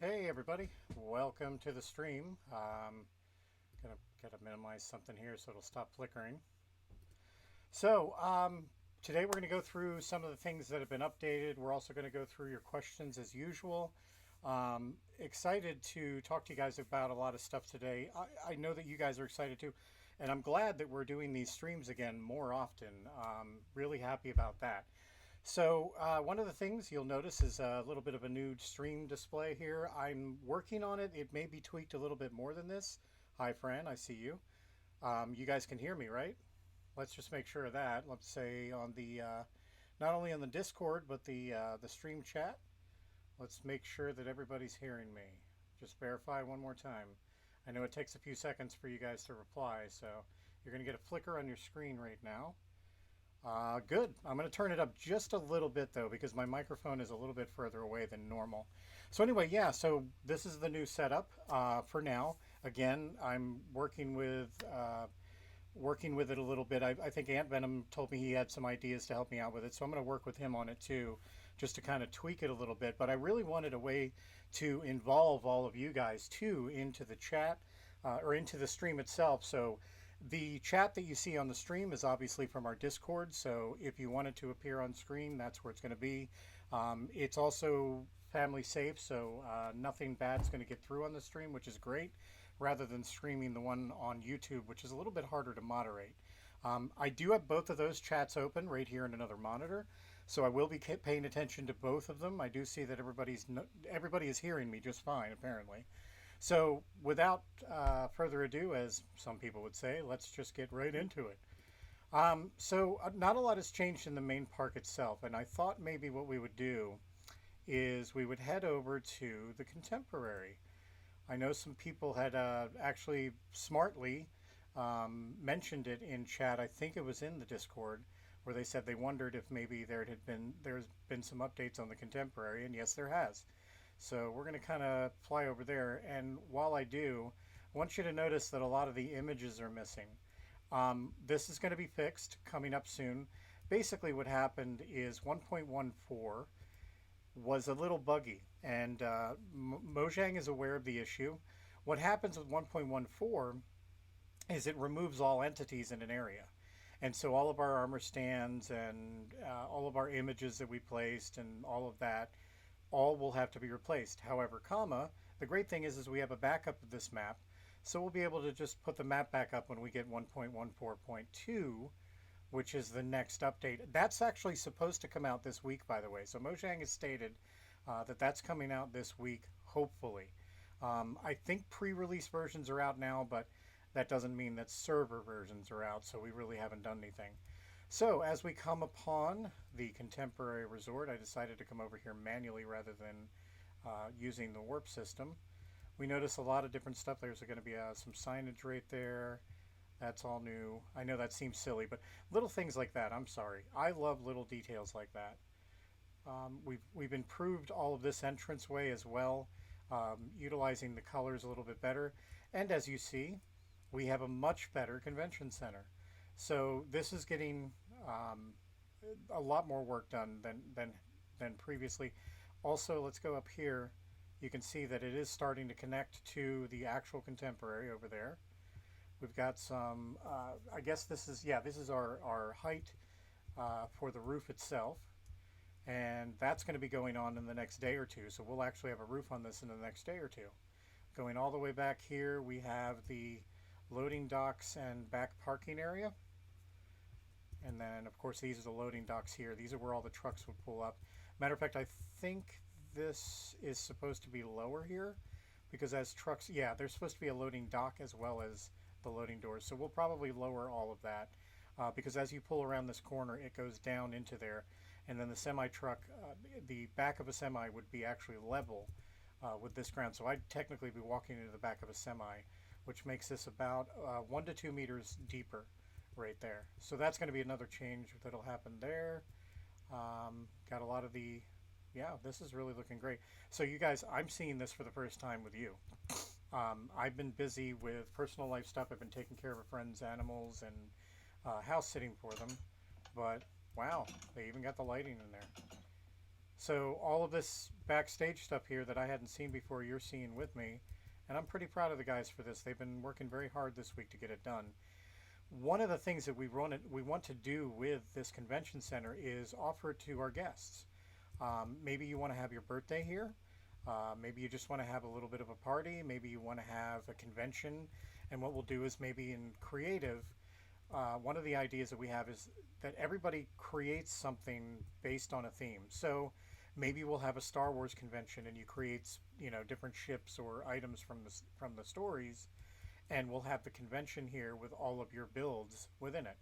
Hey everybody, welcome to the stream. Gotta minimize something here so it'll stop flickering. So today we're gonna go through some of the things that have been updated. We're also gonna go through your questions as usual. Excited to talk to you guys about a lot of stuff today. I know that you guys are excited too, and I'm glad that we're doing these streams again more often. Really happy about that. So one of the things you'll notice is a little bit of a new stream display here. I'm working on it. It may be tweaked a little bit more than this. Hi, Fran. I see you. You guys can hear me, right? Let's just make sure of that. Let's say on the not only on the Discord but the stream chat. Let's make sure that everybody's hearing me. Just verify one more time. I know it takes a few seconds for you guys to reply, so you're going to get a flicker on your screen right now. Good. I'm going to turn it up just a little bit though because my microphone is a little bit further away than normal. So anyway, yeah, so this is the new setup for now. Again, I'm working with it a little bit. I think Ant Venom told me he had some ideas to help me out with it, so I'm going to work with him on it too, just to kind of tweak it a little bit. But I really wanted a way to involve all of you guys too into the chat or into the stream itself. So the chat that you see on the stream is obviously from our Discord, so if you wanted to appear on screen, that's where it's going to be. It's also family safe, so nothing bad is going to get through on the stream, which is great, rather than streaming the one on YouTube, which is a little bit harder to moderate. I do have both of those chats open right here in another monitor, so I will be paying attention to both of them. I do see that everybody is hearing me just fine, apparently. So, without further ado, as some people would say, let's just get right into it. Not a lot has changed in the main park itself, and I thought maybe what we would do is we would head over to the Contemporary. I know some people had actually smartly mentioned it in chat. I think it was in the Discord where they said they wondered if maybe there's been some updates on the Contemporary, and yes, there has. So we're going to kind of fly over there, and while I do, I want you to notice that a lot of the images are missing. This is going to be fixed coming up soon. Basically what happened is 1.14 was a little buggy, and Mojang is aware of the issue. What happens with 1.14 is it removes all entities in an area. And so all of our armor stands and all of our images that we placed and all of that all will have to be replaced. However, the great thing is we have a backup of this map, so we'll be able to just put the map back up when we get 1.14.2, which is the next update. That's actually supposed to come out this week, by the way. So Mojang has stated that that's coming out this week, hopefully. I think pre-release versions are out now, but that doesn't mean that server versions are out, so we really haven't done anything. So as we come upon the Contemporary Resort, I decided to come over here manually rather than using the warp system. We notice a lot of different stuff. There's going to be some signage right there. That's all new. I know that seems silly, but little things like that, I'm sorry. I love little details like that. We've improved all of this entranceway as well, utilizing the colors a little bit better. And as you see, we have a much better convention center. So this is getting a lot more work done than previously. Also, let's go up here. You can see that it is starting to connect to the actual Contemporary over there. We've got some, I guess this is our height for the roof itself. And that's going to be going on in the next day or two. So we'll actually have a roof on this in the next day or two. Going all the way back here, we have the loading docks and back parking area. And then, of course, these are the loading docks here. These are where all the trucks would pull up. Matter of fact, I think this is supposed to be lower here because as trucks, yeah, there's supposed to be a loading dock as well as the loading doors. So we'll probably lower all of that because as you pull around this corner, it goes down into there. And then the semi-truck, the back of a semi would be actually level with this ground. So I'd technically be walking into the back of a semi, which makes this about 1 to 2 meters deeper right there. So that's going to be another change that'll happen there. Got a lot of yeah, this is really looking great. So you guys, I'm seeing this for the first time with you. I've been busy with personal life stuff. I've been taking care of a friend's animals and house sitting for them. But wow, they even got the lighting in there. So all of this backstage stuff here that I hadn't seen before, you're seeing with me, and I'm pretty proud of the guys for this. They've been working very hard this week to get it done. One of the things that we want to do with this convention center is offer it to our guests. Maybe you want to have your birthday here. Maybe you just want to have a little bit of a party. Maybe you want to have a convention. And what we'll do is maybe in creative, one of the ideas that we have is that everybody creates something based on a theme. So maybe we'll have a Star Wars convention and you create, different ships or items from the stories, and we'll have the convention here with all of your builds within it.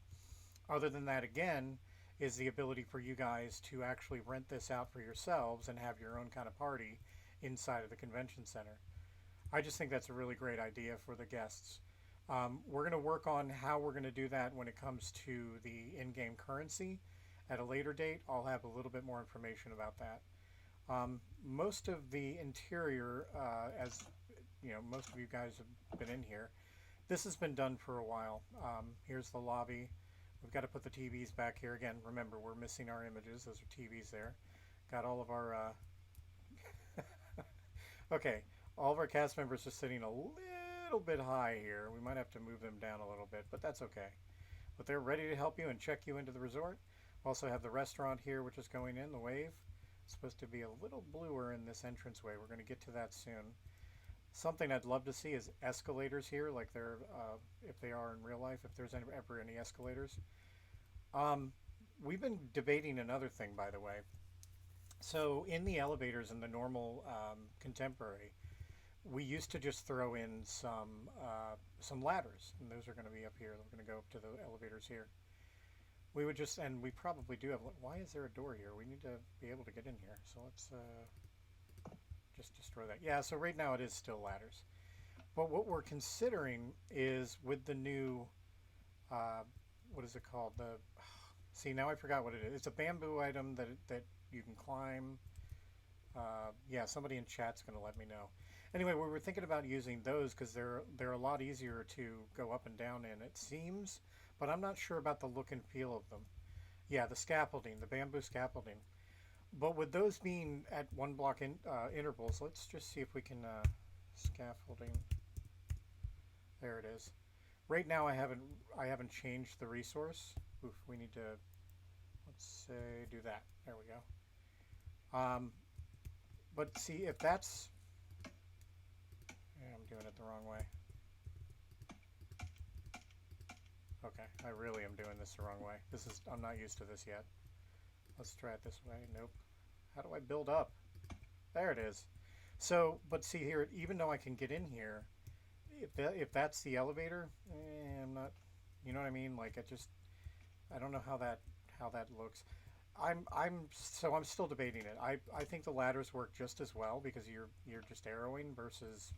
Other than that, again, is the ability for you guys to actually rent this out for yourselves and have your own kind of party inside of the convention center. I just think that's a really great idea for the guests. We're going to work on how we're going to do that when it comes to the in-game currency. At a later date, I'll have a little bit more information about that. Most of the interior, as most of you guys have been in here, this has been done for a while. Here's the lobby. We've got to put the TVs back here. Again, remember, we're missing our images. Those are TVs there. Got all of our... okay, all of our cast members are sitting a little bit high here. We might have to move them down a little bit, but that's okay. But they're ready to help you and check you into the resort. We also have the restaurant here, which is going in, the Wave. It's supposed to be a little bluer in this entranceway. We're going to get to that soon. Something I'd love to see is escalators here, like they're, if they are in real life, if there's ever any escalators. We've been debating another thing, by the way. So in the elevators in the normal contemporary, we used to just throw in some ladders, and those are going to be up here. We're going to go up to the elevators here. We would just, and we probably do have, why is there a door here? We need to be able to get in here. So let's just destroy that. Yeah, so right now it is still ladders. But what we're considering is with the new, what is it called? See, now I forgot what it is. It's a bamboo item that you can climb. Yeah, somebody in chat's going to let me know. Anyway, we were thinking about using those because they're a lot easier to go up and down in, it seems, but I'm not sure about the look and feel of them. Yeah, the scaffolding, the bamboo scaffolding. But with those being at one block intervals, let's just see if we can scaffolding. There it is. Right now I haven't changed the resource. Oof, we need to, let's say, do that. There we go. But see, if that's, yeah, I'm doing it the wrong way. Okay, I really am doing this the wrong way. I'm not used to this yet. Let's try it this way. Nope. How do I build up? There it is. So, but see here, even though I can get in here, if that's the elevator, I'm not, you know what I mean? Like I don't know how that looks. I'm still debating it. I think the ladders work just as well because you're just arrowing versus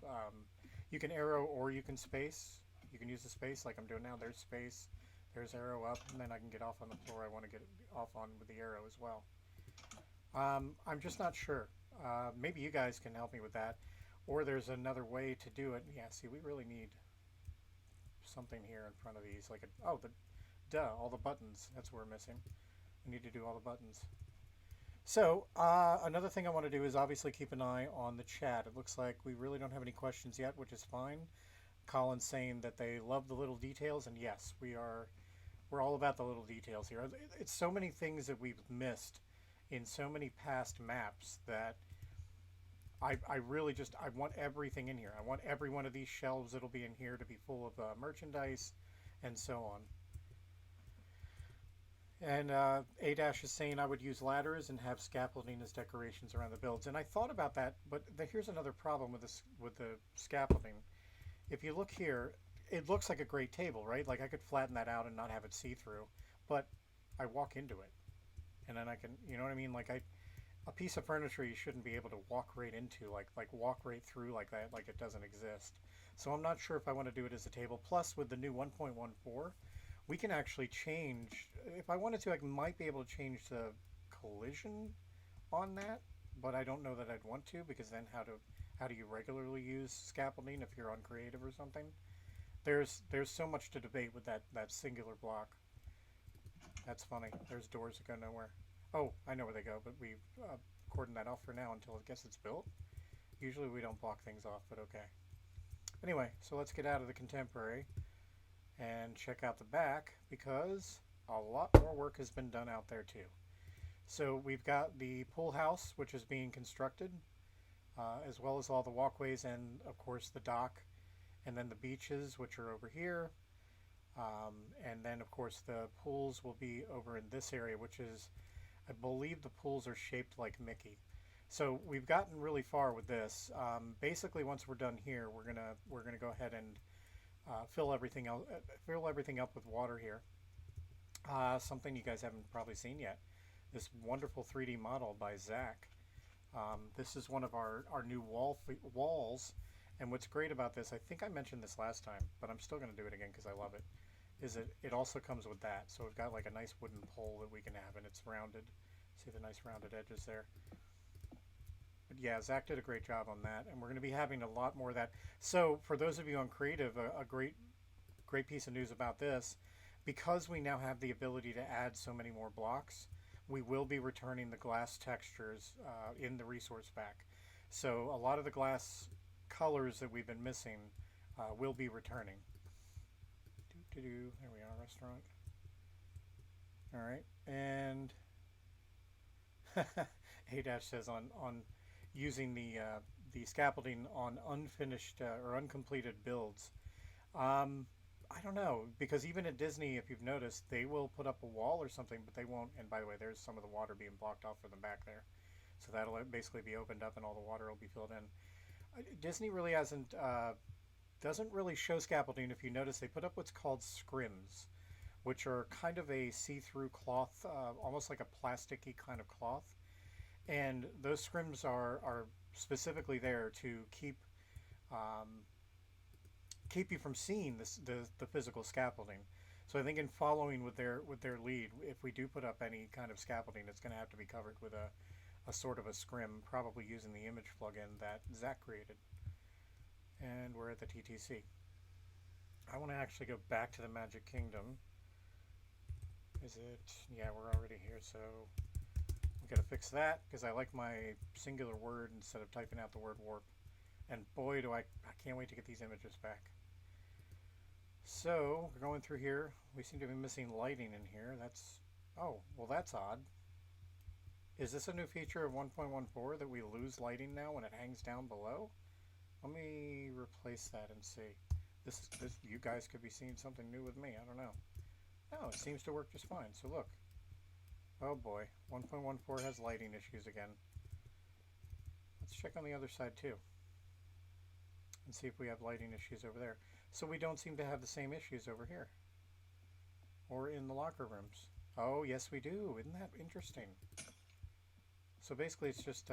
you can arrow or you can space. You can use the space like I'm doing now. There's space, there's arrow up, and then I can get off on the floor I want to get off on with the arrow as well. I'm just not sure. Maybe you guys can help me with that, or there's another way to do it. Yeah, see, we really need something here in front of these, like all the buttons. That's what we're missing. We need to do all the buttons. So another thing I want to do is obviously keep an eye on the chat. It looks like we really don't have any questions yet, which is fine. Colin's saying that they love the little details, and yes, we're all about the little details here. It's so many things that we've missed in so many past maps that I really just, I want everything in here. I want every one of these shelves that'll be in here to be full of merchandise and so on. And A-Dash is saying I would use ladders and have scaffolding as decorations around the builds. And I thought about that, but here's another problem with the scaffolding. If you look here, it looks like a great table, right? Like I could flatten that out and not have it see-through, but I walk into it. And then I can, you know what I mean? Like a piece of furniture you shouldn't be able to walk right into, like walk right through like that, like it doesn't exist. So I'm not sure if I want to do it as a table. Plus with the new 1.14, we can actually change, if I wanted to, I might be able to change the collision on that, but I don't know that I'd want to, because then how do you regularly use scaffolding if you're on creative or something? There's so much to debate with that singular block. That's funny. There's doors that go nowhere. Oh, I know where they go, but we cordon that off for now until I guess it's built. Usually we don't block things off, but okay. Anyway, so let's get out of the contemporary and check out the back because a lot more work has been done out there too. So we've got the pool house, which is being constructed, as well as all the walkways and, of course, the dock, and then the beaches, which are over here. And then, of course, the pools will be over in this area, which is, I believe the pools are shaped like Mickey. So we've gotten really far with this. Basically, once we're done here, we're gonna go ahead and fill everything up with water here. Something you guys haven't probably seen yet. This wonderful 3D model by Zach. This is one of our new walls. And what's great about this, I think I mentioned this last time, but I'm still going to do it again because I love it, is it also comes with that. So we've got like a nice wooden pole that we can have, and it's rounded. See the nice rounded edges there? But yeah, Zach did a great job on that, and we're going to be having a lot more of that. So for those of you on creative, a great piece of news about this, because we now have the ability to add so many more blocks, we will be returning the glass textures in the resource pack. So a lot of the glass colors that we've been missing will be returning. There we are, restaurant. All right, and A-Dash says on using the scaffolding on unfinished or uncompleted builds. I don't know, because even at Disney, if you've noticed, they will put up a wall or something, but they won't. And by the way, there's some of the water being blocked off for them back there. So that'll basically be opened up and all the water will be filled in. Disney really doesn't really show scaffolding. If you notice, they put up what's called scrims, which are kind of a see-through cloth, almost like a plasticky kind of cloth. And those scrims are specifically there to keep you from seeing the physical scaffolding. So I think in following with their lead, if we do put up any kind of scaffolding, it's going to have to be covered with a sort of a scrim, probably using the image plugin that Zach created. And we're at the TTC. I want to actually go back to the Magic Kingdom. Is it? Yeah, we're already here, so we got to fix that because I like my singular word instead of typing out the word warp. And boy, I can't wait to get these images back. So we're going through here. We seem to be missing lighting in here. Oh, well, that's odd. Is this a new feature of 1.14 that we lose lighting now when it hangs down below? Let me replace that and see. This you guys could be seeing something new with me. I don't know. No, it seems to work just fine. So look. Oh boy, 1.14 has lighting issues again. Let's check on the other side too and see if we have lighting issues over there. So we don't seem to have the same issues over here or in the locker rooms. Oh, yes we do. Isn't that interesting? So basically it's just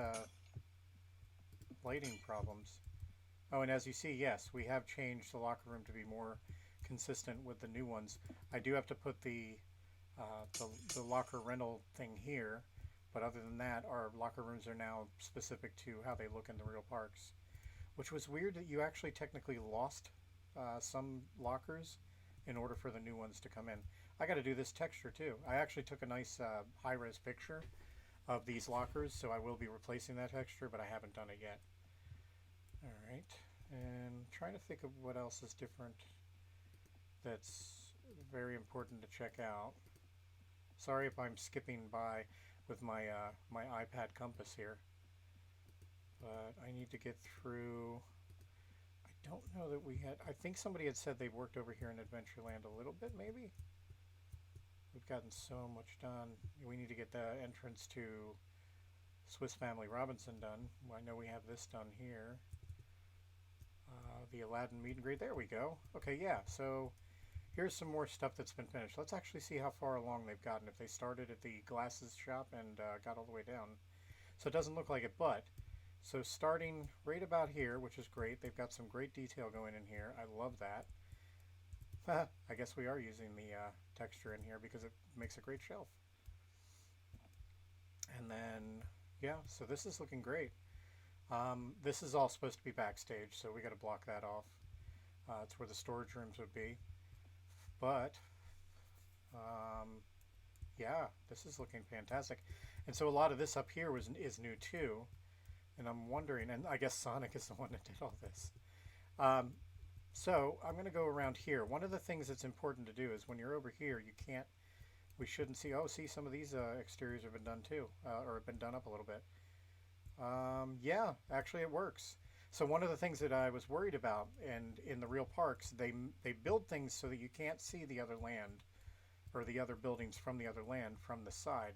lighting problems. Oh, and as you see, yes, we have changed the locker room to be more consistent with the new ones. I do have to put the locker rental thing here, but other than that, our locker rooms are now specific to how they look in the real parks, which was weird that you actually technically lost some lockers in order for the new ones to come in. I got to do this texture too. I actually took a nice high-res picture of these lockers, so I will be replacing that texture, but I haven't done it yet. All right, and trying to think of what else is different that's very important to check out. Sorry if I'm skipping by with my my iPad compass here, but I need to get through. I don't know that we had. I think somebody had said they worked over here in Adventureland a little bit, maybe. We've gotten so much done. We need to get the entrance to Swiss Family Robinson done. I know we have this done here. The Aladdin meet and greet. There we go. Okay, yeah. So here's some more stuff that's been finished. Let's actually see how far along they've gotten. If they started at the glasses shop and got all the way down. So it doesn't look like it, but so starting right about here, which is great. They've got some great detail going in here. I love that. I guess we are using the texture in here because it makes a great shelf. And then, yeah, so this is looking great. This is all supposed to be backstage, so we got to block that off. It's where the storage rooms would be. But, yeah, this is looking fantastic. And so a lot of this up here is new too. And I'm wondering, and I guess Sonic is the one that did all this. Um, so I'm going to go around here. One of the things that's important to do is when you're over here, you can't, we shouldn't see, oh, see, some of these exteriors have been done too, or have been done up a little bit. Yeah, actually it works. So one of the things that I was worried about, and in the real parks, they build things so that you can't see the other land or the other buildings from the other land from the side.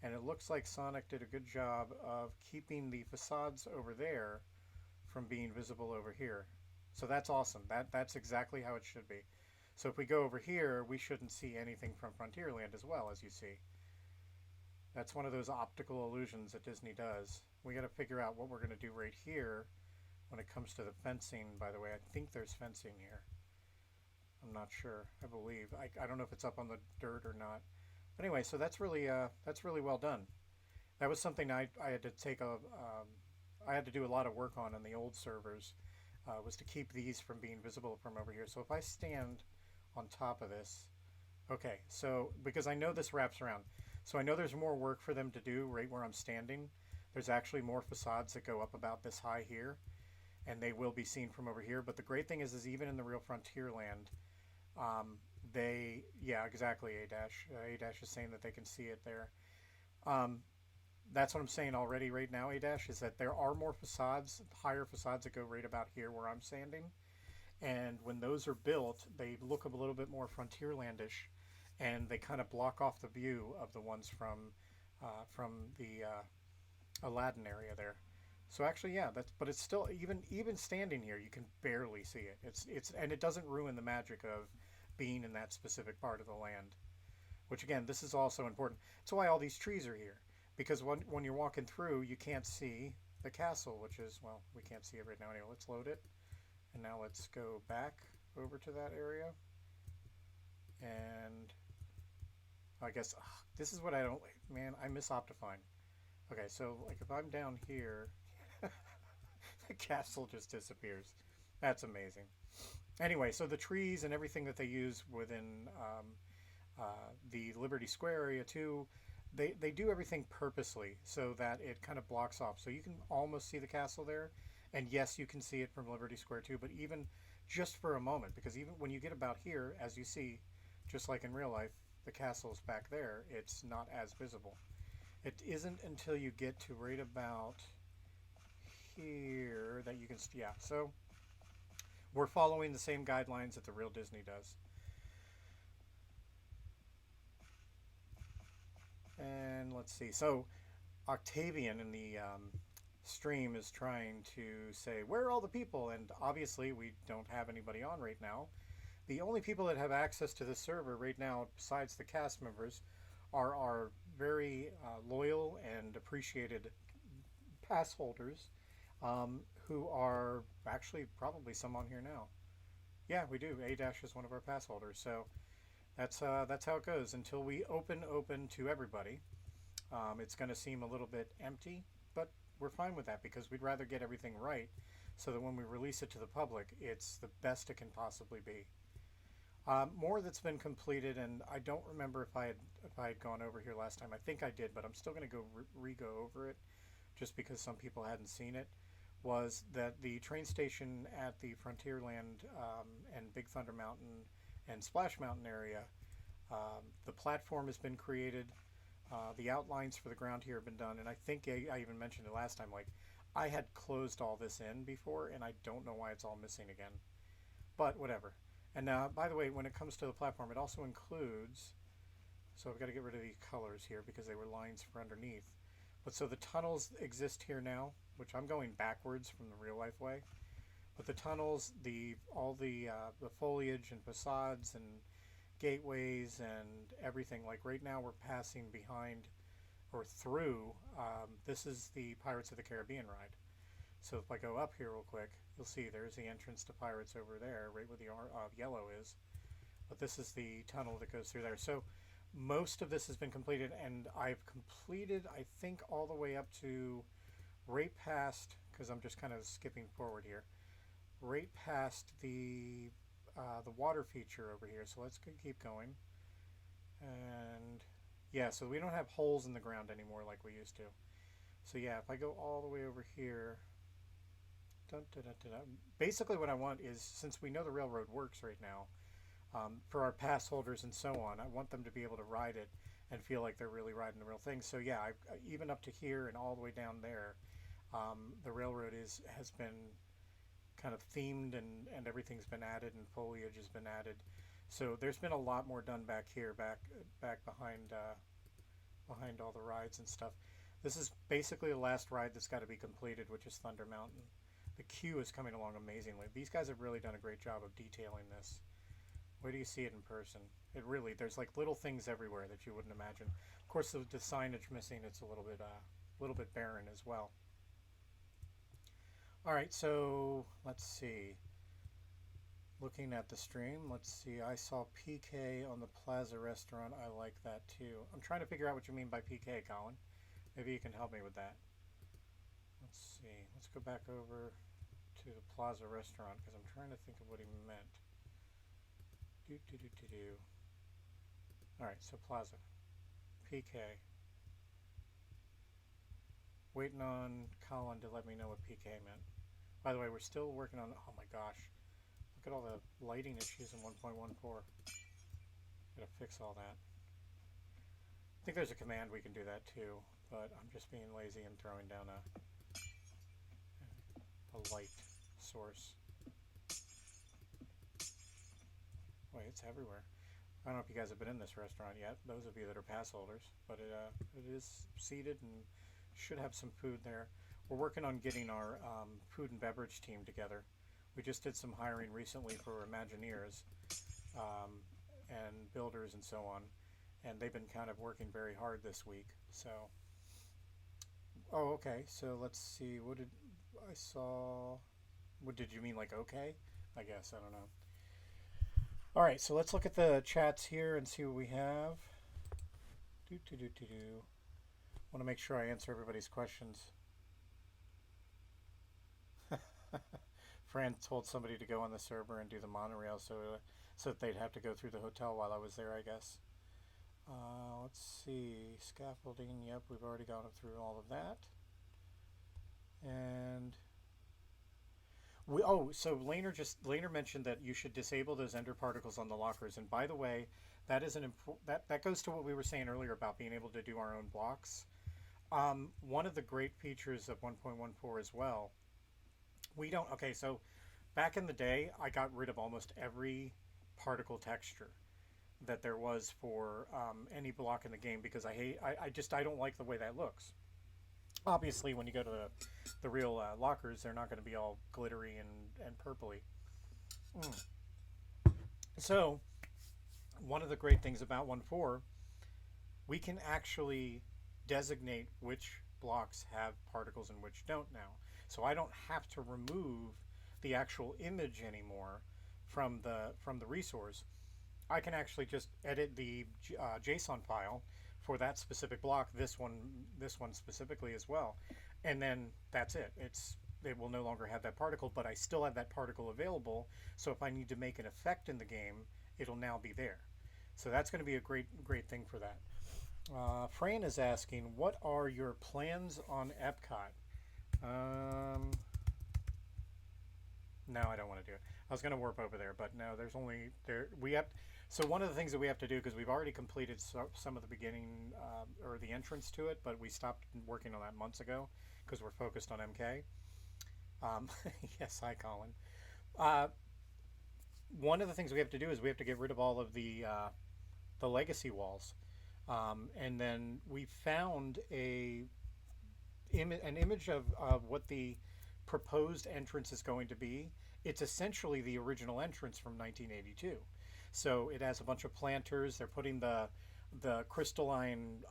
And it looks like Sonic did a good job of keeping the facades over there from being visible over here. So that's awesome. That's exactly how it should be. So if we go over here, we shouldn't see anything from Frontierland as well, as you see. That's one of those optical illusions that Disney does. We got to figure out what we're going to do right here when it comes to the fencing. By the way, I think there's fencing here. I'm not sure. I believe. I don't know if it's up on the dirt or not. But anyway, so that's really well done. That was something I had to take I had to do a lot of work on the old servers, was to keep these from being visible from over here. So if I stand on top of this, okay, so because I know this wraps around, so I know there's more work for them to do right where I'm standing. There's actually more facades that go up about this high here, and they will be seen from over here. But the great thing is even in the real Frontierland, yeah, exactly, A dash. A dash is saying that they can see it there. Um, that's what I'm saying already right now, A dash, is that there are more facades, higher facades that go right about here where I'm standing. And when those are built, they look a little bit more Frontierlandish, and they kind of block off the view of the ones from the Aladdin area there. So actually, yeah, but it's still even standing here, you can barely see it. It's and it doesn't ruin the magic of being in that specific part of the land. Which again, this is also important. That's why all these trees are here, because when you're walking through, you can't see the castle, which is, well, we can't see it right now anyway. Let's load it, and now let's go back over to that area, and I guess this is what I don't. Man, I miss Optifine. Okay, so like if I'm down here, the castle just disappears. That's amazing. Anyway, so the trees and everything that they use within the Liberty Square area too, they do everything purposely so that it kind of blocks off. So you can almost see the castle there, and yes, you can see it from Liberty Square too, but even just for a moment, because even when you get about here, as you see, just like in real life, the castle's back there, it's not as visible. It isn't until you get to right about here that you can, yeah, so we're following the same guidelines that the real Disney does. And let's see, so Octavian in the stream is trying to say, where are all the people? And obviously we don't have anybody on right now. The only people that have access to the server right now, besides the cast members, are our very loyal and appreciated pass holders, who are actually probably some on here now. Yeah, we do. A Dash is one of our pass holders, so that's how it goes until we open to everybody. It's going to seem a little bit empty, but we're fine with that because we'd rather get everything right so that when we release it to the public, it's the best it can possibly be. More that's been completed, and I don't remember if I had gone over here last time. I think I did, but I'm still going to go re-go over it just because some people hadn't seen it. Was that the train station at the Frontierland and Big Thunder Mountain and Splash Mountain area, the platform has been created. The outlines for the ground here have been done, and I think I even mentioned it last time. Like, I had closed all this in before, and I don't know why it's all missing again. But whatever. And by the way, when it comes to the platform, it also includes. So I've got to get rid of these colors here because they were lines for underneath. But so the tunnels exist here now, which I'm going backwards from the real life way. But the tunnels, all the foliage and facades and gateways and everything. Like right now, we're passing behind or through. This is the Pirates of the Caribbean ride. So if I go up here real quick, you'll see there's the entrance to Pirates over there, right where the yellow is. But this is the tunnel that goes through there. So most of this has been completed, and I've completed, I think, all the way up to right past, because I'm just kind of skipping forward here, right past the water feature over here. So let's keep going. And Yeah, so we don't have holes in the ground anymore like we used to. So yeah, if I go all the way over here, dun, dun, dun, dun, dun. Basically what I want is, since we know the railroad works right now, for our pass holders and so on, I want them to be able to ride it and feel like they're really riding the real thing. So yeah, even up to here and all the way down there, the railroad has been kind of themed, and everything's been added and foliage has been added. So there's been a lot more done back here, back behind all the rides and stuff. This is basically the last ride that's got to be completed, which is Thunder Mountain. The queue is coming along amazingly. These guys have really done a great job of detailing this. Where do you see it in person? It really, there's like little things everywhere that you wouldn't imagine. Of course, the signage missing, it's a little bit barren as well. All right, so let's see. Looking at the stream, let's see. I saw PK on the Plaza restaurant. I like that too. I'm trying to figure out what you mean by PK, Colin. Maybe you can help me with that. Let's see. Let's go back over to the Plaza restaurant because I'm trying to think of what he meant. Do do do do do. All right, so Plaza, PK. Waiting on Colin to let me know what PK meant. By the way, we're still working on. Oh my gosh, look at all the lighting issues in 1.14. Gotta fix all that. I think there's a command we can do that too, but I'm just being lazy and throwing down a light source. Wait, it's everywhere. I don't know if you guys have been in this restaurant yet, those of you that are pass holders, but it is seated and should have some food there. We're working on getting our food and beverage team together. We just did some hiring recently for Imagineers and builders and so on, and they've been kind of working very hard this week. So, oh, okay. So let's see. What did I saw? What did you mean, like okay? I guess I don't know. All right, so let's look at the chats here and see what we have. Do do do do do. Want to make sure I answer everybody's questions. Fran told somebody to go on the server and do the monorail, so that they'd have to go through the hotel while I was there, I guess. Let's see, scaffolding. Yep, we've already gone through all of that. And so Laner mentioned that you should disable those ender particles on the lockers. And by the way, that is that goes to what we were saying earlier about being able to do our own blocks. One of the great features of 1.14 as well. Okay, so back in the day, I got rid of almost every particle texture that there was for any block in the game because I don't like the way that looks. Obviously, when you go to the real lockers, they're not going to be all glittery and purpley. So, one of the great things about 1.4, we can actually designate which blocks have particles and which don't now. So I don't have to remove the actual image anymore from the resource. I can actually just edit the JSON file for that specific block, this one specifically as well, and then that's it. It will no longer have that particle, but I still have that particle available. So if I need to make an effect in the game, it'll now be there. So that's going to be a great thing for that. Fran is asking, what are your plans on Epcot? No, I don't want to do it. I was going to warp over there, but no, so one of the things that we have to do, because we've already completed some of the beginning or the entrance to it, but we stopped working on that months ago because we're focused on MK. Yes, hi, Colin. One of the things we have to do is we have to get rid of all of the legacy walls. And then we found an image of what the proposed entrance is going to be. It's essentially the original entrance from 1982. So it has a bunch of planters. They're putting the crystalline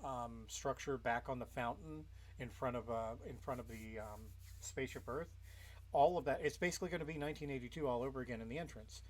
structure back on the fountain in front of the spaceship Earth. All of that. It's basically going to be 1982 all over again in the entrance.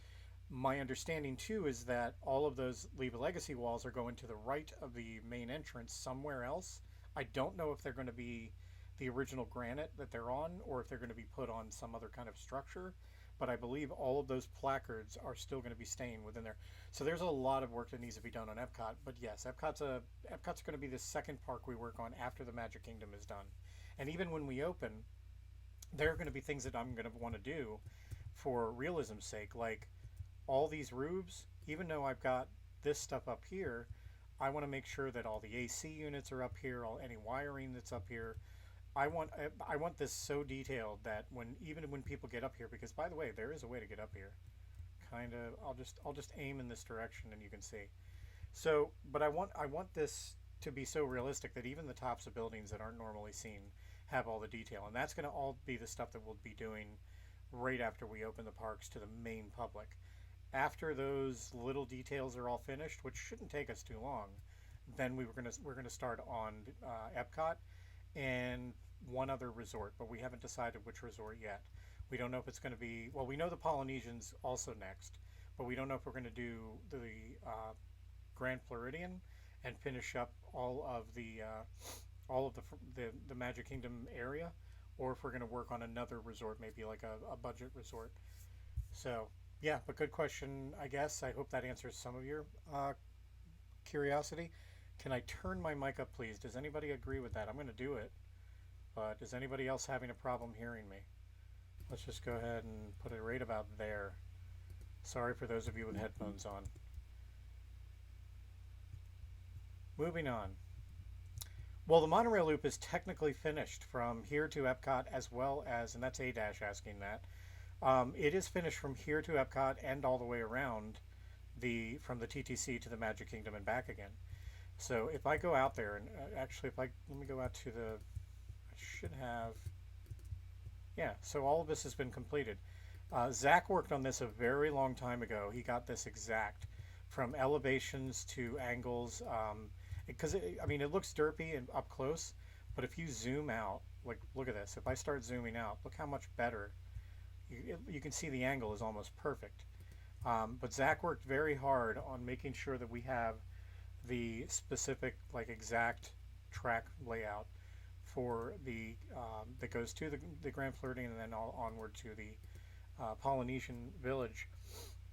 My understanding too is that all of those Leave a Legacy walls are going to the right of the main entrance somewhere else. I don't know if they're going to be the original granite that they're on or if they're going to be put on some other kind of structure, but I believe all of those placards are still going to be staying within there. So there's a lot of work that needs to be done on Epcot. But yes, Epcot's going to be the second park we work on after the Magic Kingdom is done. And even when we open, there are going to be things that I'm going to want to do for realism's sake, like all these roofs. Even though I've got this stuff up here, I want to make sure that all the AC units are up here, all any wiring that's up here. I want this so detailed that even when people get up here, because by the way, there is a way to get up here. Kind of, I'll just aim in this direction and you can see. So, but I want this to be so realistic that even the tops of buildings that aren't normally seen have all the detail, and that's going to all be the stuff that we'll be doing right after we open the parks to the main public. After those little details are all finished, which shouldn't take us too long, then we're gonna start on Epcot and one other resort, but we haven't decided which resort yet. We don't know if it's going to be, well, we know the Polynesian's also next, but we don't know if we're going to do the Grand Floridian and finish up all of the Magic Kingdom area, or if we're going to work on another resort, maybe like a budget resort. So yeah, but good question, I guess. I hope that answers some of your curiosity. Can I turn my mic up, please? Does anybody agree with that? I'm going to do it, but is anybody else having a problem hearing me? Let's just go ahead and put it right about there. Sorry for those of you with headphones on. Moving on. Well, the Monorail Loop is technically finished from here to Epcot, as well as, and that's A-Dash asking that, it is finished from here to Epcot and all the way around from the TTC to the Magic Kingdom and back again. So if I go out there, and actually let me go out to I should have, yeah, so all of this has been completed. Zach worked on this a very long time ago. He got this exact, from elevations to angles, because I mean, it looks derpy and up close, but if you zoom out, like, look at this. If I start zooming out, look how much better. You can see the angle is almost perfect. But Zach worked very hard on making sure that we have the specific, like, exact track layout for that goes to the Grand Floridian and then onward to the Polynesian Village.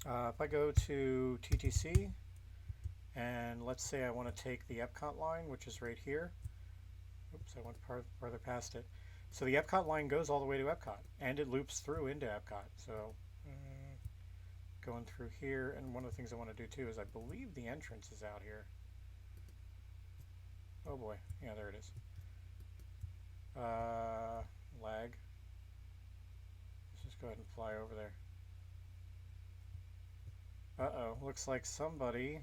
If I go to TTC, and let's say I want to take the Epcot line, which is right here. Oops, I went further past it. So the Epcot line goes all the way to Epcot, and it loops through into Epcot. So going through here, and one of the things I want to do too is I believe the entrance is out here. Oh boy, yeah, there it is. Lag. Let's just go ahead and fly over there. Uh-oh, looks like somebody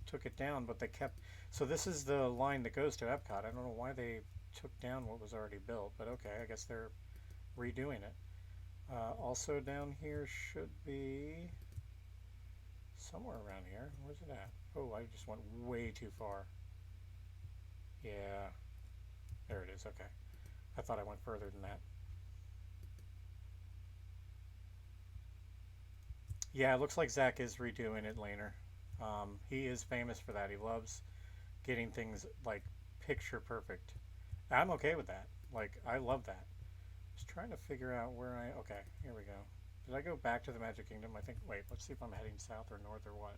took it down, but they kept, so this is the line that goes to Epcot. I don't know why they took down what was already built, but okay, I guess they're redoing it. Also down here should be somewhere around here. Where's it at? Oh, I just went way too far. Yeah, there it is. Okay, I thought I went further than that. Yeah, it looks like Zach is redoing it later. He is famous for that. He loves getting things like picture perfect. I'm okay with that. Like, I love that. Just trying to figure out where okay, here we go. Did I go back to the Magic Kingdom? I think, wait, let's see if I'm heading south or north or what.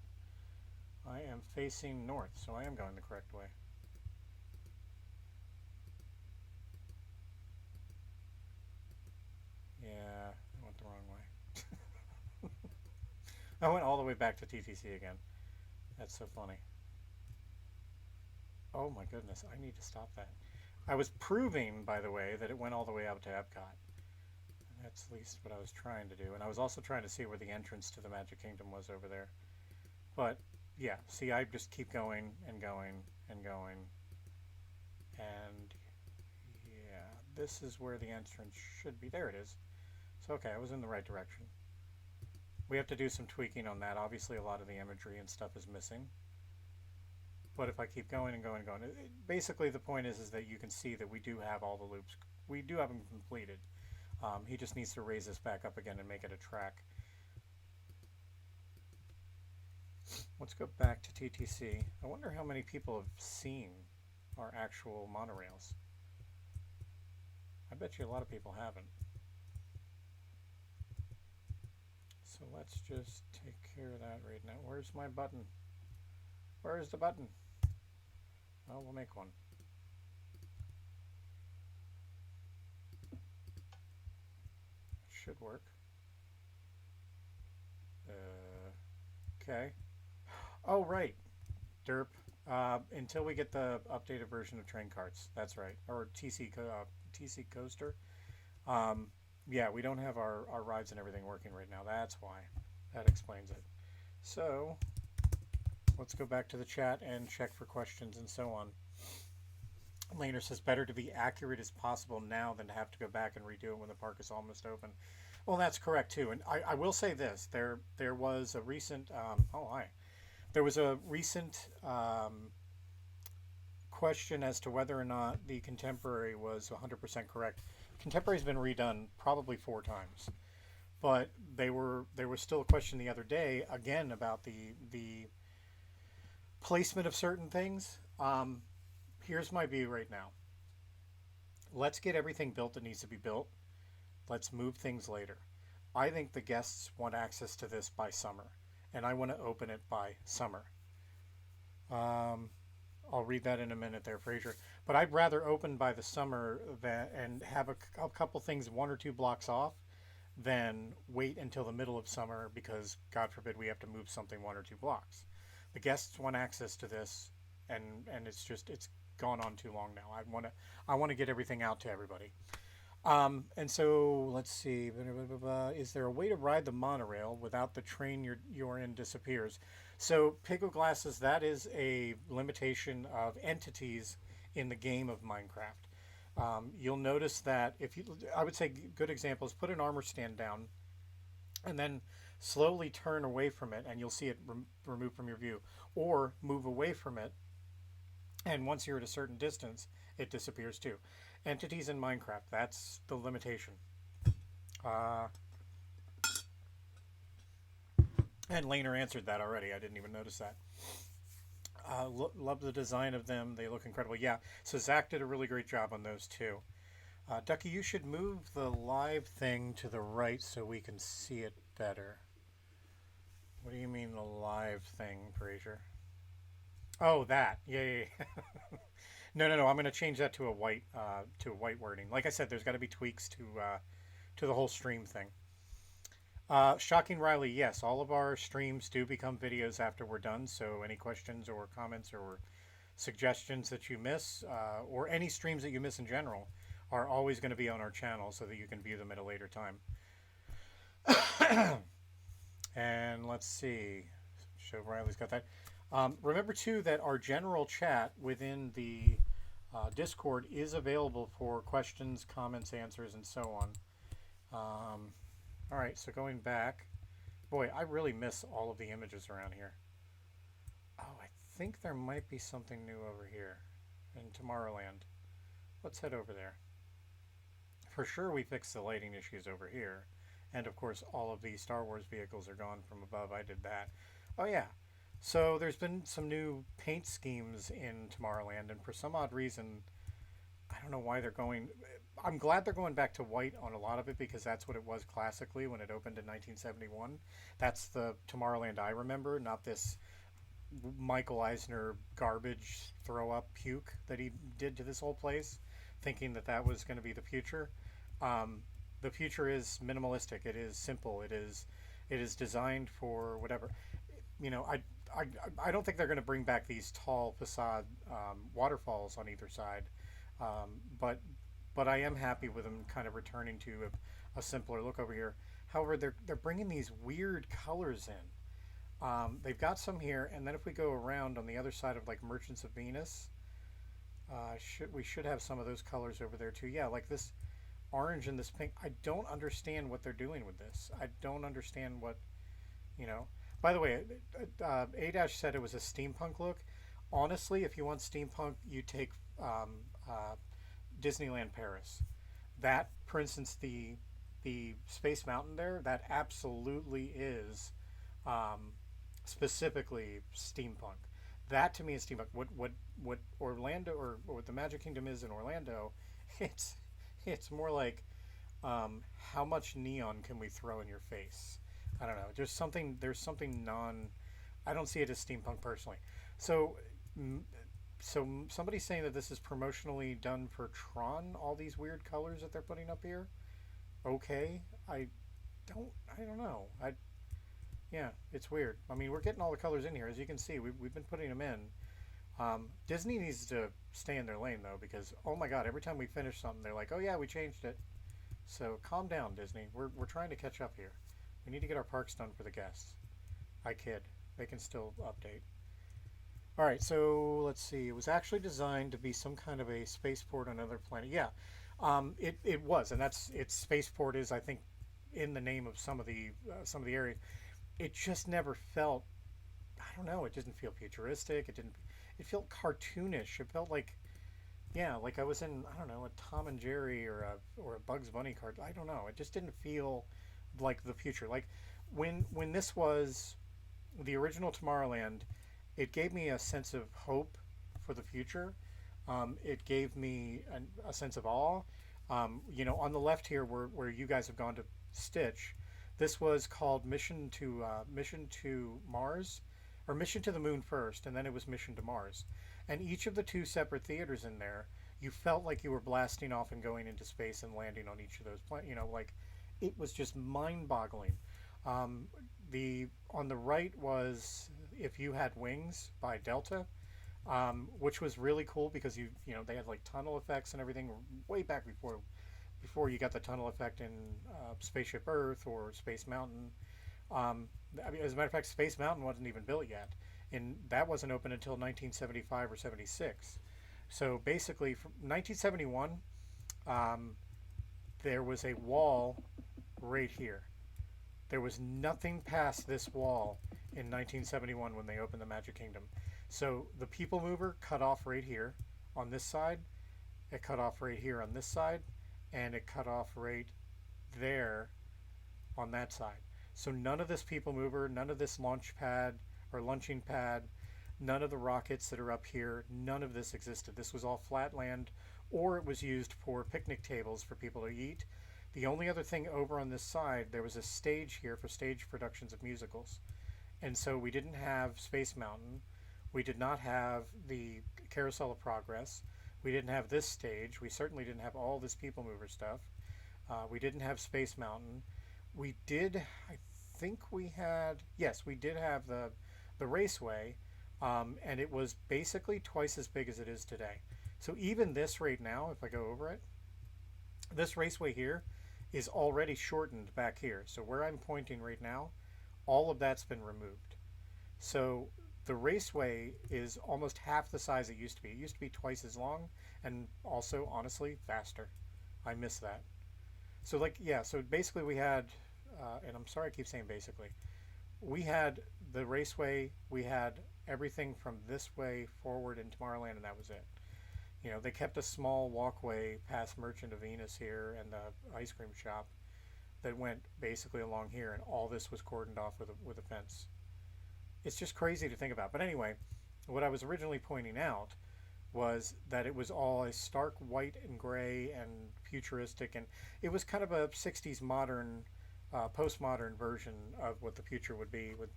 I am facing north, so I am going the correct way. Yeah, I went the wrong way. I went all the way back to TTC again. That's so funny. Oh my goodness, I need to stop that. I was proving, by the way, that it went all the way out to Epcot. That's at least what I was trying to do. And I was also trying to see where the entrance to the Magic Kingdom was over there. But yeah, see, I just keep going and going and going. And yeah, this is where the entrance should be. There it is. So okay, I was in the right direction. We have to do some tweaking on that. Obviously, a lot of the imagery and stuff is missing. But if I keep going and going and going, basically the point is that you can see that we do have all the loops. We do have them completed. He just needs to raise this back up again and make it a track. Let's go back to TTC. I wonder how many people have seen our actual monorails. I bet you a lot of people haven't. So let's just take care of that right now. Where's my button? Where's the button? Well, we'll make one. Should work. Okay. Oh, right. Derp. Until we get the updated version of train carts. That's right. Or TC Coaster. Um, yeah, we don't have our rides and everything working right now. That's why. That explains it. So, let's go back to the chat and check for questions and so on. Laner says, better to be accurate as possible now than to have to go back and redo it when the park is almost open. Well, that's correct too. And I will say this: there was a recent there was a recent question as to whether or not the Contemporary was 100% correct. Contemporary's been redone probably 4 times, but there was still a question the other day again about the placement of certain things. Here's my view right now. Let's get everything built that needs to be built. Let's move things later. I think the guests want access to this by summer, and I want to open it by summer. I'll read that in a minute there, Fraser. But I'd rather open by the summer and have a couple things 1 or 2 blocks off than wait until the middle of summer because, God forbid, we have to move something 1 or 2 blocks. The guests want access to this, and it's gone on too long now. I want to get everything out to everybody. And so let's see. Is there a way to ride the monorail without the train you're in disappears? So Pickle Glasses, that is a limitation of entities in the game of Minecraft. You'll notice that I would say good example is put an armor stand down and then slowly turn away from it and you'll see it removed from your view, or move away from it and once you're at a certain distance it disappears too. Entities in Minecraft, that's the limitation. And Laner answered that already. I didn't even notice that. Love the design of them. They look incredible. Yeah, so Zach did a really great job on those too. Ducky, you should move the live thing to the right so we can see it better. What do you mean the live thing, Fraser? Oh, that. Yeah. No. I'm going to change that to a white wording. Like I said, there's got to be tweaks to the whole stream thing. Shocking Riley, yes, all of our streams do become videos after we're done. So any questions or comments or suggestions that you miss, or any streams that you miss in general, are always going to be on our channel so that you can view them at a later time. And let's see. Show Riley's got that. Remember too that our general chat within the Discord is available for questions, comments, answers, and so on. All right, so going back, boy, I really miss all of the images around here. Oh, I think there might be something new over here in Tomorrowland. Let's head over there. For sure we fixed the lighting issues over here. And of course, all of the Star Wars vehicles are gone from above. I did that. Oh yeah. So there's been some new paint schemes in Tomorrowland, and for some odd reason, I don't know why they're going. I'm glad they're going back to white on a lot of it because that's what it was classically when it opened in 1971. That's the Tomorrowland I remember, not this Michael Eisner garbage throw up puke that he did to this whole place, thinking that was going to be the future. The future is minimalistic. It is simple. It is designed for whatever. I don't think they're going to bring back these tall facade waterfalls on either side, but I am happy with them kind of returning to a simpler look over here. However, they're bringing these weird colors in. They've got some here, and then if we go around on the other side of like Merchants of Venus, we should have some of those colors over there too. Yeah, like this orange and this pink. I don't understand what they're doing with this. I don't understand what, By the way, A- said it was a steampunk look. Honestly, if you want steampunk, you take Disneyland Paris. That, for instance, the Space Mountain there, that absolutely is specifically steampunk. That to me is steampunk. What Orlando or what the Magic Kingdom is in Orlando, it's more like how much neon can we throw in your face? I don't know. There's something non. I don't see it as steampunk personally. So, somebody's saying that this is promotionally done for Tron. All these weird colors that they're putting up here. Okay, don't. I don't know. Yeah, it's weird. I mean, we're getting all the colors in here, as you can see. We've been putting them in. Disney needs to stay in their lane though, because oh my God, every time we finish something, they're like, oh yeah, we changed it. So calm down, Disney. We're trying to catch up here. We need to get our parks done for the guests. I kid. They can still update. All right, so let's see. It was actually designed to be some kind of a spaceport on another planet. Yeah, it was, and that's its spaceport is I think in the name of some of the areas. It just never felt. I don't know. It didn't feel futuristic. It didn't. It felt cartoonish. It felt like yeah, like I was in I don't know a Tom and Jerry or a Bugs Bunny card. I don't know. It just didn't feel like the future. Like when this was the original Tomorrowland, it gave me a sense of hope for the future. It gave me a sense of awe. On the left here, where you guys have gone to Stitch, this was called Mission to Mars, or Mission to the Moon first, and then it was Mission to Mars. And each of the two separate theaters in there, you felt like you were blasting off and going into space and landing on each of those planets. Like it was just mind-boggling. Um, the on the right was If You Had Wings by Delta, which was really cool because they had like tunnel effects and everything way back before you got the tunnel effect in Spaceship Earth or Space Mountain. I mean, as a matter of fact, Space Mountain wasn't even built yet, and that wasn't open until 1975 or 76. So basically, from 1971, um, there was a wall right here. There was nothing past this wall in 1971 when they opened the Magic Kingdom. So the People Mover cut off right here on this side. It cut off right here on this side, and it cut off right there on that side. So none of this People Mover, none of this launch pad or launching pad, none of the rockets that are up here, none of this existed. This was all flat land, or it was used for picnic tables for people to eat. The only other thing over on this side, there was a stage here for stage productions of musicals. And so we didn't have Space Mountain. We did not have the Carousel of Progress. We didn't have this stage. We certainly didn't have all this People Mover stuff. We didn't have Space Mountain. We did, I think we had, yes, we did have the raceway, and it was basically twice as big as it is today. So even this right now, if I go over it, this raceway here is already shortened back here. So where I'm pointing right now, all of that's been removed. So the raceway is almost half the size it used to be. It used to be twice as long and also, honestly, faster. I miss that. So so basically we had, and I'm sorry I keep saying basically, we had the raceway, we had everything from this way forward in Tomorrowland, and that was it. They kept a small walkway past Merchant of Venus here and the ice cream shop that went basically along here, and all this was cordoned off with a fence. It's just crazy to think about. But anyway, what I was originally pointing out was that it was all a stark white and gray and futuristic, and it was kind of a 60s modern, postmodern version of what the future would be. With,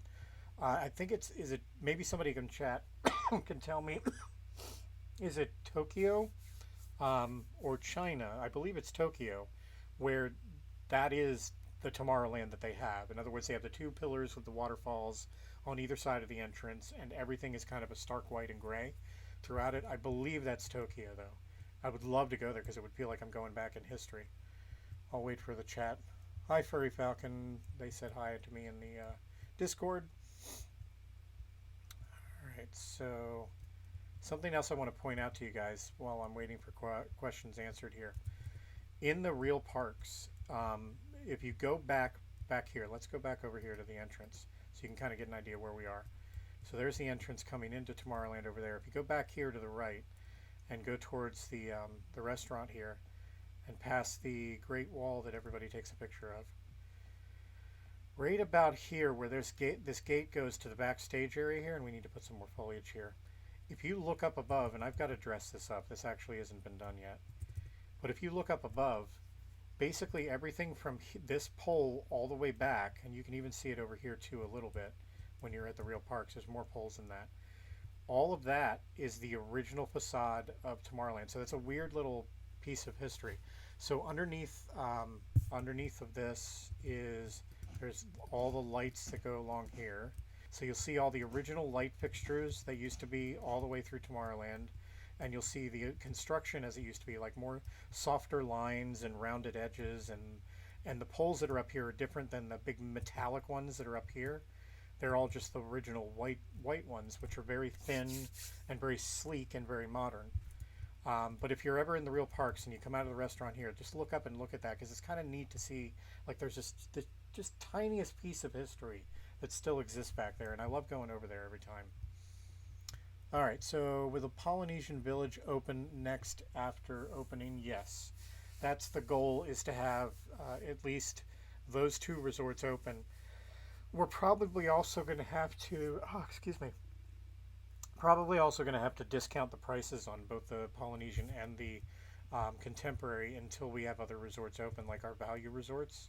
I think is it maybe somebody can chat can tell me, is it Tokyo or China? I believe it's Tokyo, where that is the Tomorrowland that they have. In other words, they have the two pillars with the waterfalls on either side of the entrance, and everything is kind of a stark white and gray throughout it. I believe that's Tokyo, though. I would love to go there because it would feel like I'm going back in history. I'll wait for the chat. Hi, Furry Falcon. They said hi to me in the Discord. All right, so something else I want to point out to you guys while I'm waiting for questions answered here. In the real parks, if you go back here, let's go back over here to the entrance so you can kind of get an idea where we are. So there's the entrance coming into Tomorrowland over there. If you go back here to the right and go towards the restaurant here and past the Great Wall that everybody takes a picture of, right about here where this gate goes to the backstage area here, and we need to put some more foliage here. If you look up above, and I've got to dress this up, this actually hasn't been done yet, but if you look up above, basically everything from this pole all the way back, and you can even see it over here too a little bit when you're at the real parks. There's more poles than that. All of that is the original facade of Tomorrowland. So it's a weird little piece of history. So underneath of this is there's all the lights that go along here. So you'll see all the original light fixtures that used to be all the way through Tomorrowland, and you'll see the construction as it used to be, like more softer lines and rounded edges, and the poles that are up here are different than the big metallic ones that are up here. They're all just the original white ones, which are very thin and very sleek and very modern. But if you're ever in the real parks and you come out of the restaurant here, just look up and look at that, because it's kind of neat to see, like, there's just tiniest piece of history that still exists back there, and I love going over there every time. All right, so will the Polynesian Village open next after opening? Yes. That's the goal, is to have at least those two resorts open. We're probably also going to have to, probably also going to have to discount the prices on both the Polynesian and the Contemporary until we have other resorts open, like our value resorts.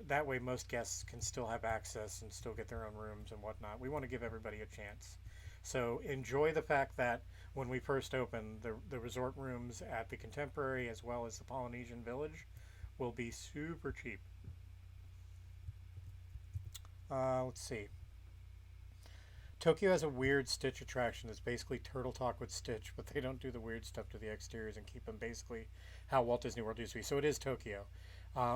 That way most guests can still have access and still get their own rooms and whatnot. We want to give everybody a chance. So enjoy the fact that when we first open, the resort rooms at the Contemporary as well as the Polynesian Village will be super cheap. Let's see. Tokyo has a weird Stitch attraction. It's basically Turtle Talk with Stitch, but they don't do the weird stuff to the exteriors and keep them basically how Walt Disney World used to be. So it is Tokyo.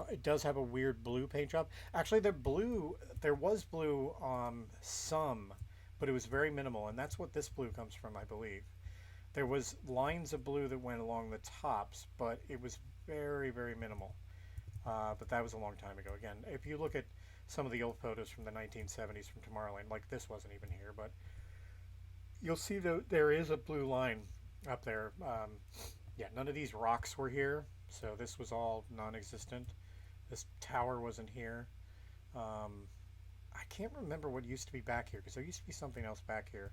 It does have a weird blue paint job. Actually, there was blue on some, but it was very minimal, and that's what this blue comes from, I believe. There was lines of blue that went along the tops, but it was very, very minimal. But that was a long time ago. Again, if you look at some of the old photos from the 1970s from Tomorrowland, like this wasn't even here, but you'll see that there is a blue line up there. Yeah, none of these rocks were here, so this was all non-existent. This tower wasn't here. I can't remember what used to be back here, because there used to be something else back here.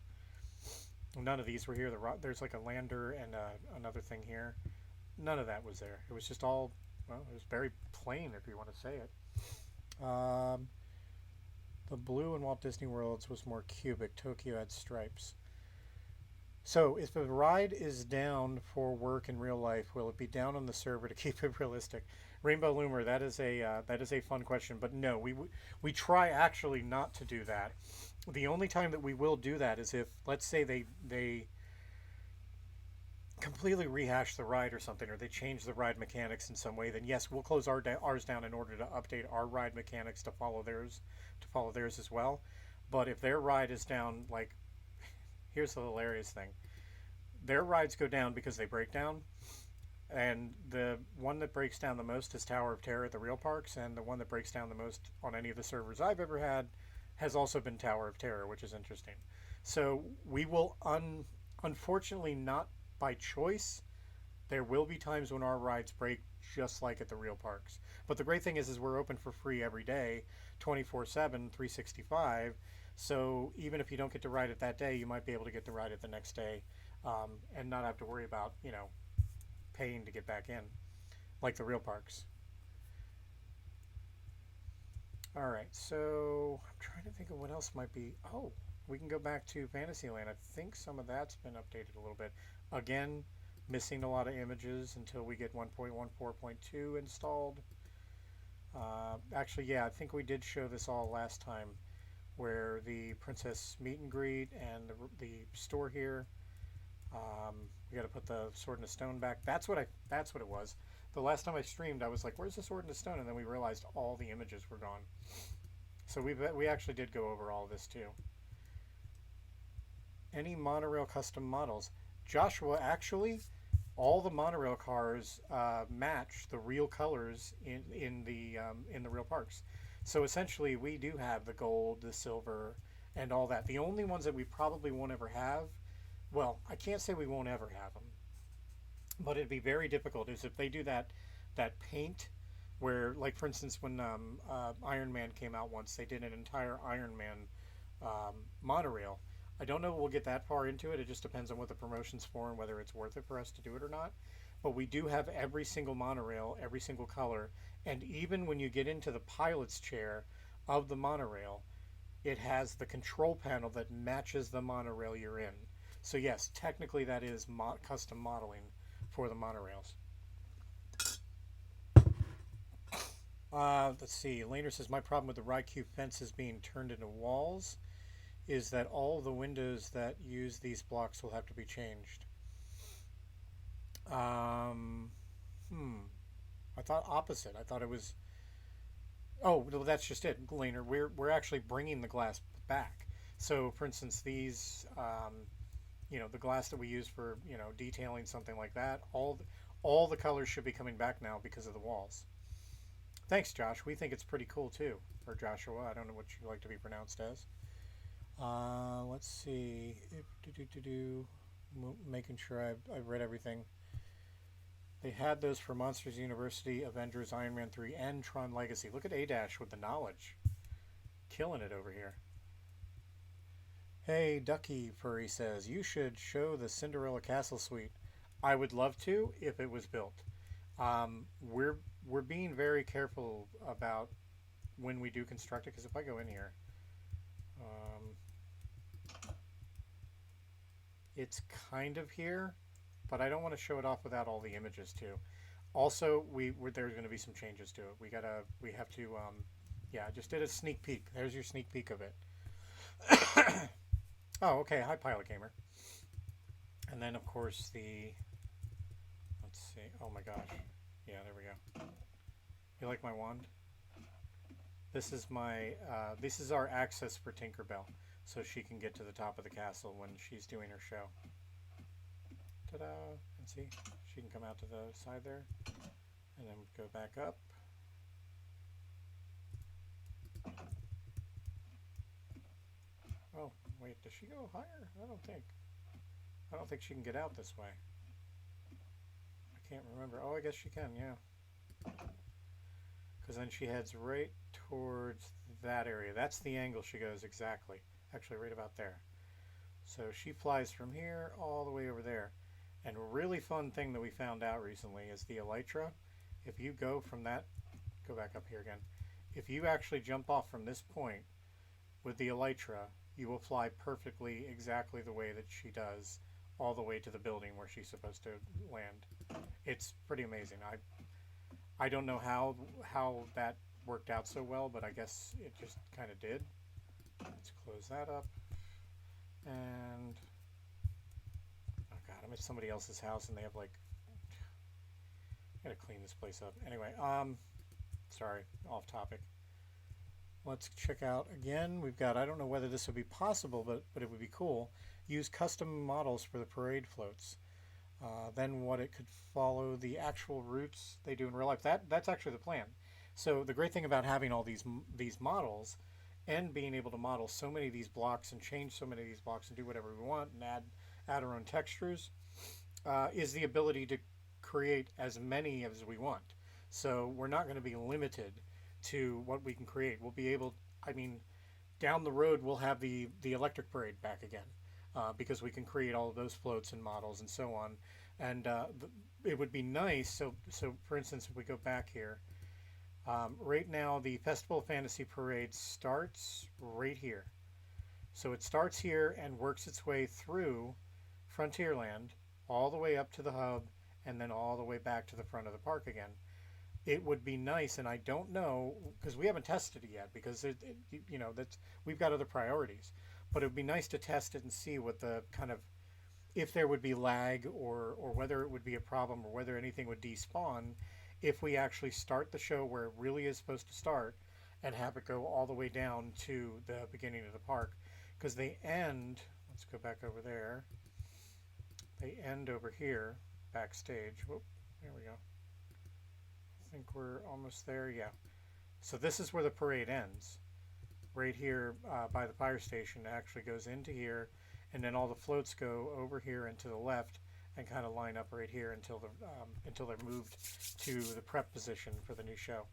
None of these were here. There's like a lander and another thing here. None of that was there. It was just all, well, it was very plain, if you want to say it. The blue in Walt Disney World's was more cubic. Tokyo had stripes. So if the ride is down for work in real life, will it be down on the server to keep it realistic? Rainbow Loomer, that is a fun question, but no, we try actually not to do that. The only time that we will do that is if, let's say, they completely rehash the ride or something, or they change the ride mechanics in some way, then yes, we'll close ours down in order to update our ride mechanics to follow theirs as well. But if their ride is down, like, here's the hilarious thing. Their rides go down because they break down, and the one that breaks down the most is Tower of Terror at the real parks, and the one that breaks down the most on any of the servers I've ever had has also been Tower of Terror, which is interesting. So we will unfortunately, not by choice, there will be times when our rides break just like at the real parks. But the great thing is we're open for free every day, 24/7, 365. So even if you don't get to ride it that day, you might be able to get to ride it the next day, and not have to worry about, paying to get back in, like the real parks. All right, so I'm trying to think of what else might be. Oh, we can go back to Fantasyland. I think some of that's been updated a little bit. Again, missing a lot of images until we get 1.14.2 installed. Actually, yeah, I think we did show this all last time, where the princess meet and greet and the store here. We got to put the Sword in the Stone back. That's what it was. The last time I streamed, I was like, "Where's the Sword in the Stone?" And then we realized all the images were gone. So we actually did go over all of this too. Any monorail custom models? Joshua, actually, all the monorail cars match the real colors in the real parks. So essentially, we do have the gold, the silver, and all that. The only ones that we probably won't ever have, well, I can't say we won't ever have them, but it'd be very difficult, is if they do that paint where, like, for instance, when Iron Man came out once, they did an entire Iron Man monorail. I don't know if we'll get that far into it. It just depends on what the promotion's for and whether it's worth it for us to do it or not. but we do have every single monorail, every single color, and even when you get into the pilot's chair of the monorail, it has the control panel that matches the monorail you're in. So yes, technically that is custom modeling for the monorails. Let's see. Laner says, my problem with the Rycube fences being turned into walls is that all the windows that use these blocks will have to be changed. Um, I thought opposite. I thought it was. Oh, well, that's just it, Laner. We're actually bringing the glass back. So, for instance, these, the glass that we use for detailing something like that, all the colors should be coming back now because of the walls. Thanks, Josh. We think it's pretty cool too. Or Joshua. I don't know what you like to be pronounced as. Let's see. Making sure I've read everything. They had those for Monsters University, Avengers, Iron Man 3, and Tron Legacy. Look at A-Dash with the knowledge. Killing it over here. Hey, Ducky Furry says, you should show the Cinderella Castle suite. I would love to if it was built. We're being very careful about when we do construct it, because if I go in here, it's kind of here, but I don't want to show it off without all the images too. Also, there's going to be some changes to it. We have to, yeah, I just did a sneak peek. There's your sneak peek of it. Oh, okay. Hi, Pilot Gamer. And then, of course, let's see. Oh my gosh. Yeah, there we go. You like my wand? This is this is our access for Tinkerbell, so she can get to the top of the castle when she's doing her show. Ta-da! And see, she can come out to the side there, and then go back up. Oh, wait, does she go higher? I don't think she can get out this way. I can't remember. Oh, I guess she can, yeah. Because then she heads right towards that area. That's the angle she goes exactly. Actually, right about there. So she flies from here all the way over there. And a really fun thing that we found out recently is the elytra. If you go from that, go back up here again. If you actually jump off from this point with the elytra, you will fly perfectly exactly the way that she does all the way to the building where she's supposed to land. It's pretty amazing. I don't know how that worked out so well, but I guess it just kind of did. Let's close that up. And oh god, I'm at somebody else's house and they have like, I gotta clean this place up. Anyway, sorry, off topic. Let's check out again. We've got, I don't know whether this would be possible, but it would be cool. Use custom models for the parade floats. Then what it could follow the actual routes they do in real life. That's actually the plan. So the great thing about having all these models and being able to model so many of these blocks and change so many of these blocks and do whatever we want and add our own textures is the ability to create as many as we want. So we're not going to be limited to what we can create. We'll be able, I mean, down the road we'll have the electric parade back again. Because we can create all of those floats and models and so on, and it would be nice. So for instance, if we go back here, right now the Festival of Fantasy Parade starts right here. So it starts here and works its way through Frontierland, all the way up to the hub, and then all the way back to the front of the park again. It would be nice, and I don't know because we haven't tested it yet because we've got other priorities. But it would be nice to test it and see what the kind of, if there would be lag or whether it would be a problem or whether anything would despawn if we actually start the show where it really is supposed to start and have it go all the way down to the beginning of the park. Because they end, let's go back over there, they end over here, backstage. Whoop, there we go. I think we're almost there, yeah. So this is where the parade ends. Right here by the fire station. It actually goes into here, and then all the floats go over here and to the left and kind of line up right here until they're moved to the prep position for the new show.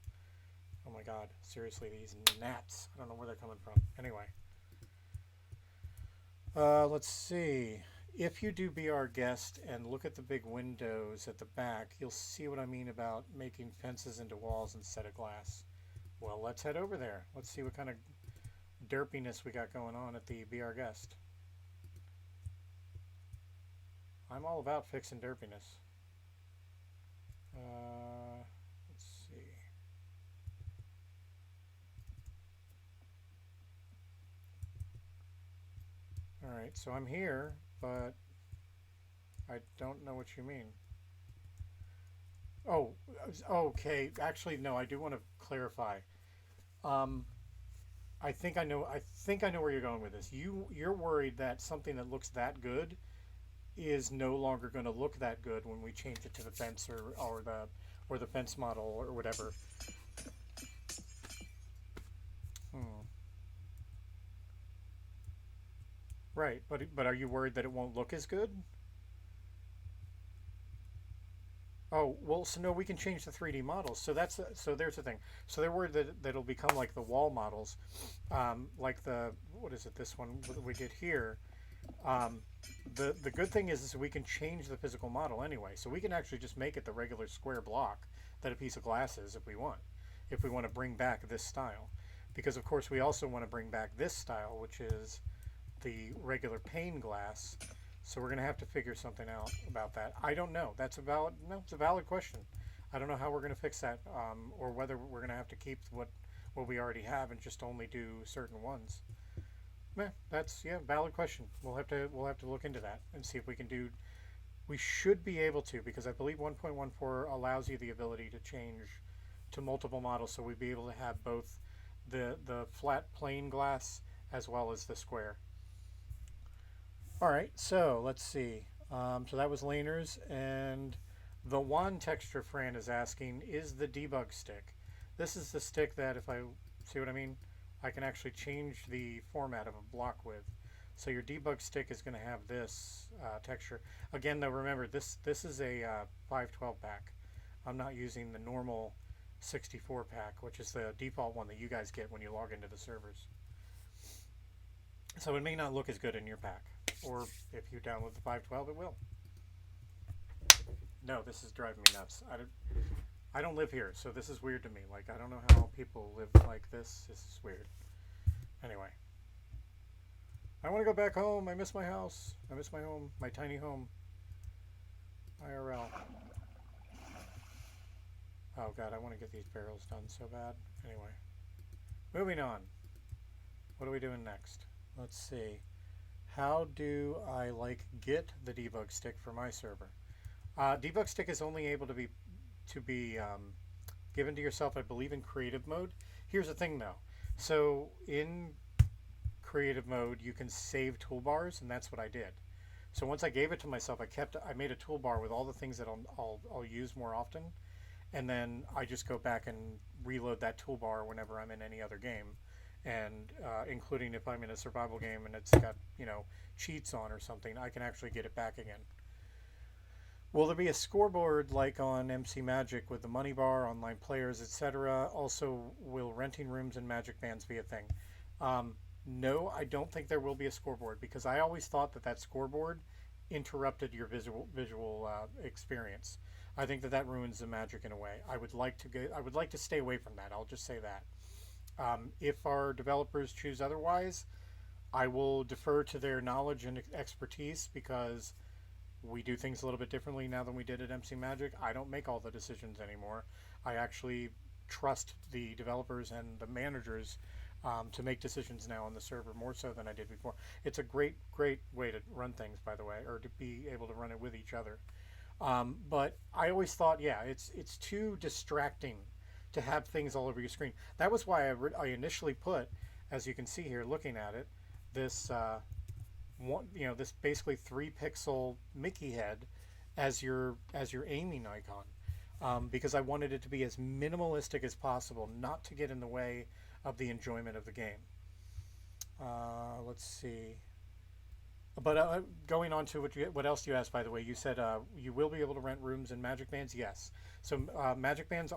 Oh my god, seriously, these gnats. I don't know where they're coming from. Anyway. Let's see. If you do be our guest and look at the big windows at the back, you'll see what I mean about making fences into walls instead of glass. Well, let's head over there. Let's see what kind of derpiness we got going on at the Be Our Guest. I'm all about fixing derpiness. Let's see. Alright, so I'm here, but I don't know what you mean. Oh, okay. Actually, no, I do want to clarify. Um, I think I know. I think I know where you're going with this. You're worried that something that looks that good is no longer going to look that good when we change it to the fence or the fence model or whatever. Hmm. Right, but are you worried that it won't look as good? Oh, well, so no, we can change the 3D models. So there's the thing. So they're worried that it'll become like the wall models, like the what is it? This one that we did here. Um, the good thing is we can change the physical model anyway. So we can actually just make it the regular square block that a piece of glass is if we want to bring back this style, because of course we also want to bring back this style, which is the regular pane glass. So we're going to have to figure something out about that. I don't know. That's a valid. No, it's a valid question. I don't know how we're going to fix that, or whether we're going to have to keep what we already have and just only do certain ones. That's valid question. We'll have to look into that and see if we can do. We should be able to, because I believe 1.14 allows you the ability to change to multiple models, so we'd be able to have both the flat plain glass as well as the square. All right, so let's see. So that was laners, and the wand texture Fran is asking is the debug stick. This is the stick that, if I see what I mean, I can actually change the format of a block with. So your debug stick is going to have this texture. Again, though, remember this is a 512 pack. I'm not using the normal 64 pack, which is the default one that you guys get when you log into the servers. So it may not look as good in your pack, or if you download the 512, it will. No, this is driving me nuts. I don't live here, so this is weird to me. Like, I don't know how people live like this. This is weird. Anyway, I want to go back home. I miss my house. I miss my home, my tiny home. IRL. Oh god, I want to get these barrels done so bad. Anyway, moving on. What are we doing next? Let's see. How do I get the debug stick for my server? Debug stick is only able to be given to yourself, I believe, in creative mode. Here's the thing, though. So in creative mode, you can save toolbars, and that's what I did. So once I gave it to myself, I made a toolbar with all the things that I'll use more often, and then I just go back and reload that toolbar whenever I'm in any other game, and including if I'm in a survival game and it's got cheats on or something, I can actually get it back again. Will there be a scoreboard like on MC Magic with the money bar, online players, etc.? Also, will renting rooms and Magic Bands be a thing? No, I don't think there will be a scoreboard, because I always thought that scoreboard interrupted your visual experience. I think that ruins the magic in a way. I would like to stay away from that. I'll just say that. If our developers choose otherwise, I will defer to their knowledge and expertise, because we do things a little bit differently now than we did at MC Magic. I don't make all the decisions anymore. I actually trust the developers and the managers to make decisions now on the server more so than I did before. It's a great way to run things, by the way, or to be able to run it with each other. But I always thought, it's too distracting to have things all over your screen. That was why I initially put, as you can see here, looking at it, this this basically 3-pixel Mickey head as your aiming icon, because I wanted it to be as minimalistic as possible, not to get in the way of the enjoyment of the game. Let's see. But going on to what else you asked, by the way, you said you will be able to rent rooms in Magic Bands. Yes. So Magic Bands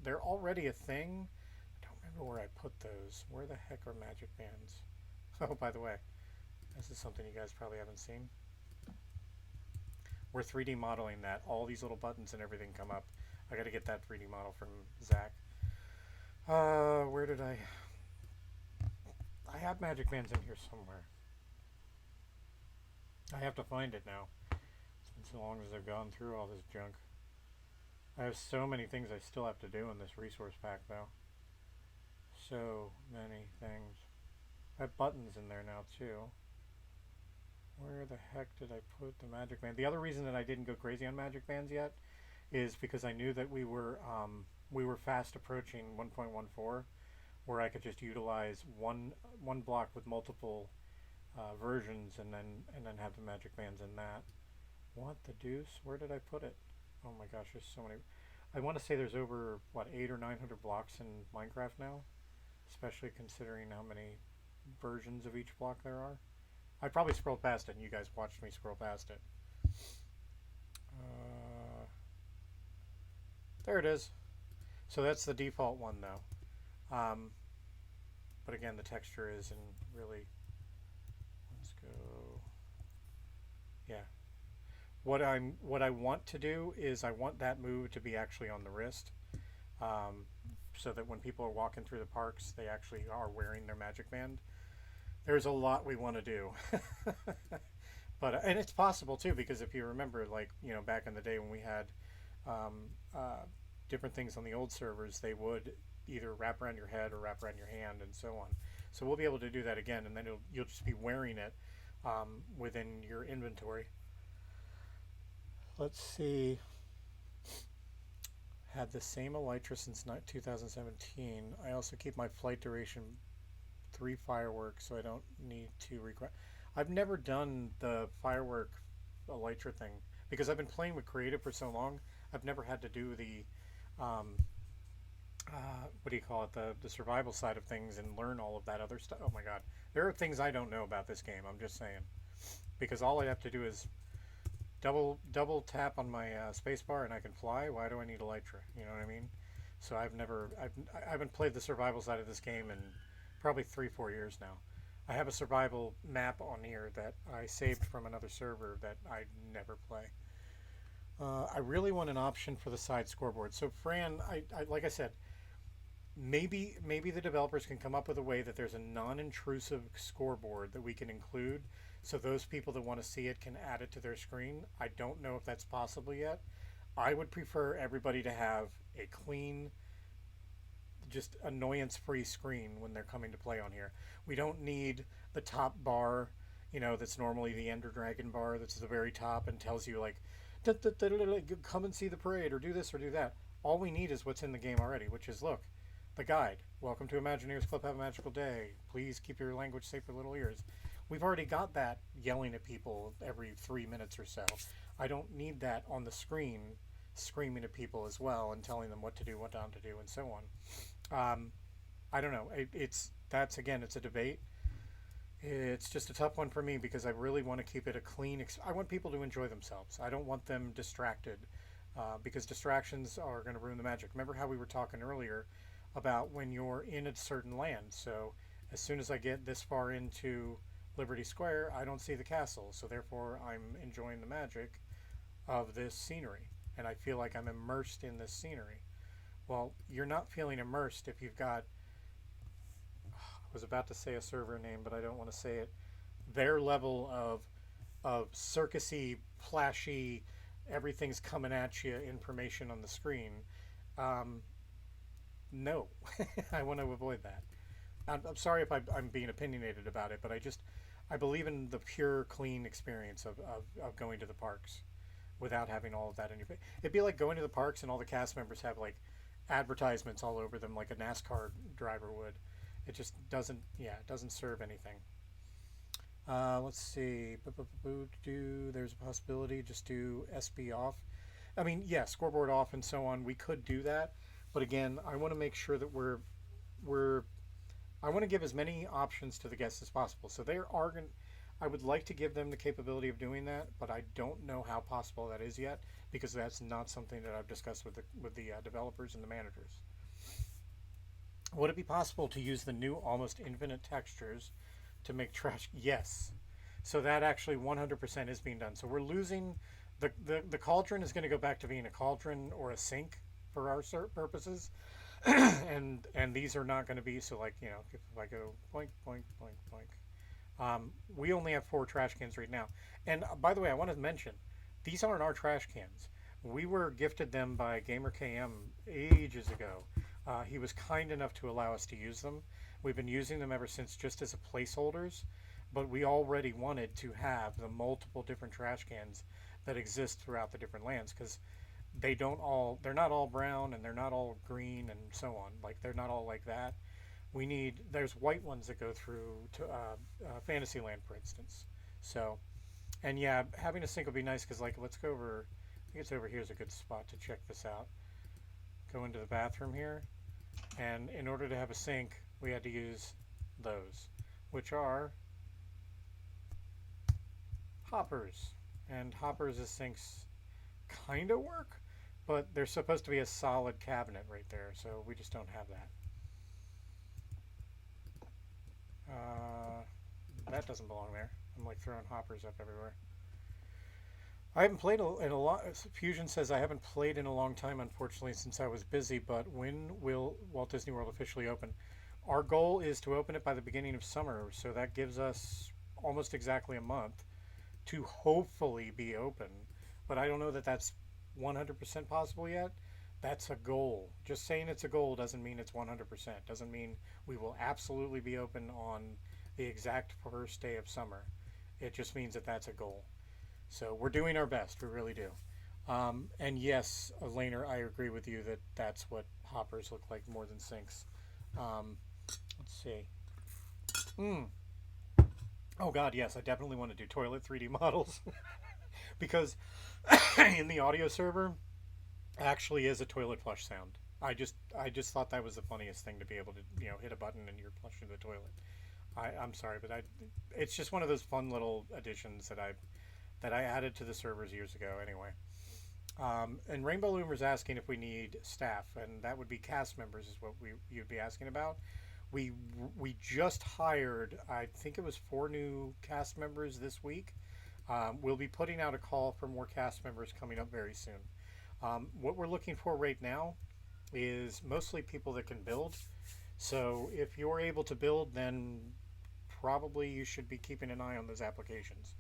they're already a thing. I don't remember where I put those. Where the heck are Magic Bands? Oh, by the way, this is something you guys probably haven't seen. we're 3D modeling that. All these little buttons and everything come up. I got to get that 3D model from Zach. Where did I have Magic Bands in here somewhere. I have to find it now. It's been so long as I've gone through all this junk. I have so many things I still have to do in this resource pack, though. So many things. I have buttons in there now, too. Where the heck did I put the Magic Band? The other reason that I didn't go crazy on Magic Bands yet is because I knew that we were fast approaching 1.14, where I could just utilize one block with multiple versions and then have the Magic Bands in that. What the deuce? Where did I put it? Oh my gosh, there's so many. I want to say there's over, what, 800 or 900 blocks in Minecraft now, especially considering how many versions of each block there are. I probably scrolled past it and you guys watched me scroll past it. There it is. So that's the default one though. But again, the texture isn't really, let's go, yeah. What I want to do is I want that move to be actually on the wrist, so that when people are walking through the parks, they actually are wearing their Magic Band. There's a lot we want to do, but and it's possible too, because if you remember, like, you know, back in the day when we had different things on the old servers, they would either wrap around your head or wrap around your hand and so on. So we'll be able to do that again, and then you'll just be wearing it within your inventory. Let's see. Had the same elytra since 2017. I also keep my flight duration 3 fireworks, so I don't need to request. I've never done the firework elytra thing because I've been playing with creative for so long. I've never had to do the what do you call it, the survival side of things and learn all of that other stuff. Oh my god, there are things I don't know about this game. I'm just saying, because all I have to do is double tap on my space bar and I can fly. Why do I need elytra? You know what I mean? So I haven't played the survival side of this game in probably 3-4 years now. I have a survival map on here that I saved from another server that I never play. I really want an option for the side scoreboard. So Fran, I like I said, maybe the developers can come up with a way that there's a non-intrusive scoreboard that we can include, so those people that want to see it can add it to their screen. I don't know if that's possible yet. I would prefer everybody to have a clean, just annoyance-free screen when they're coming to play on here. We don't need the top bar, you know, that's normally the Ender Dragon bar that's at the very top and tells you like, come and see the parade or do this or do that. All we need is what's in the game already, which is, look, the guide. Welcome to Imaginears Club. Have a magical day. Please keep your language safe for little ears. We've already got that yelling at people every 3 minutes or so. I don't need that on the screen screaming at people as well and telling them what to do, what not to do, and so on. I don't know. That's again, it's a debate. It's just a tough one for me because I really want to keep it a clean. I want people to enjoy themselves. I don't want them distracted because distractions are going to ruin the magic. Remember how we were talking earlier about when you're in a certain land. So as soon as I get this far into Liberty Square, I don't see the castle. So therefore, I'm enjoying the magic of this scenery. And I feel like I'm immersed in this scenery. Well, you're not feeling immersed if you've got, I was about to say a server name, but I don't want to say it, their level of circusy, flashy, everything's coming at you information on the screen. No, I want to avoid that. I'm sorry if I'm being opinionated about it, but I believe in the pure, clean experience of going to the parks without having all of that in your face. It'd be like going to the parks and all the cast members have like advertisements all over them like a NASCAR driver would. It just doesn't, yeah, it doesn't serve anything. Let's see. There's a possibility. Just do SB off. I mean, yeah, scoreboard off and so on. We could do that, but again, I want to make sure that I want to give as many options to the guests as possible. So I would like to give them the capability of doing that, but I don't know how possible that is yet because that's not something that I've discussed with the developers and the managers. Would it be possible to use the new almost infinite textures to make trash? Yes. So that actually 100% is being done. So we're losing The cauldron is going to go back to being a cauldron or a sink for our purposes, and these are not going to be so like if I go boink boink boink boink. We only have 4 trash cans right now, and by the way, I want to mention these aren't our trash cans. We were gifted them by Gamer KM ages ago. He was kind enough to allow us to use them. We've been using them ever since just as a placeholders, but we already wanted to have the multiple different trash cans that exist throughout the different lands because they're not all brown and they're not all green and so on. Like they're not all like that. There's white ones that go through to Fantasyland, for instance. So, and yeah, having a sink would be nice because like let's go over. I think it's over here is a good spot to check this out. Go into the bathroom here, and in order to have a sink, we had to use those, which are hoppers. And hoppers as sinks kind of work, but they're supposed to be a solid cabinet right there, so we just don't have that. That doesn't belong there. I'm like throwing hoppers up everywhere. I haven't played in a lot. Fusion says I haven't played in a long time, unfortunately, since I was busy. But when will Walt Disney World officially open? Our goal is to open it by the beginning of summer, so that gives us almost exactly a month to hopefully be open. But I don't know that that's 100% possible yet. That's a goal. Just saying it's a goal doesn't mean it's 100%. Doesn't mean we will absolutely be open on the exact first day of summer. It just means that that's a goal. So we're doing our best. We really do. And yes, Elainer, I agree with you that that's what hoppers look like more than sinks. Let's see. Mm. Oh God, yes, I definitely want to do toilet 3D models because in the audio server actually is a toilet flush sound. I just thought that was the funniest thing to be able to hit a button and you're flushing the toilet. I'm sorry, but it's just one of those fun little additions that I added to the servers years ago. Anyway, and Rainbow Loomer's asking if we need staff, and that would be cast members, is what you'd be asking about. We we just hired, I think it was 4 new cast members this week. We'll be putting out a call for more cast members coming up very soon. What we're looking for right now is mostly people that can build. So if you're able to build, then probably you should be keeping an eye on those applications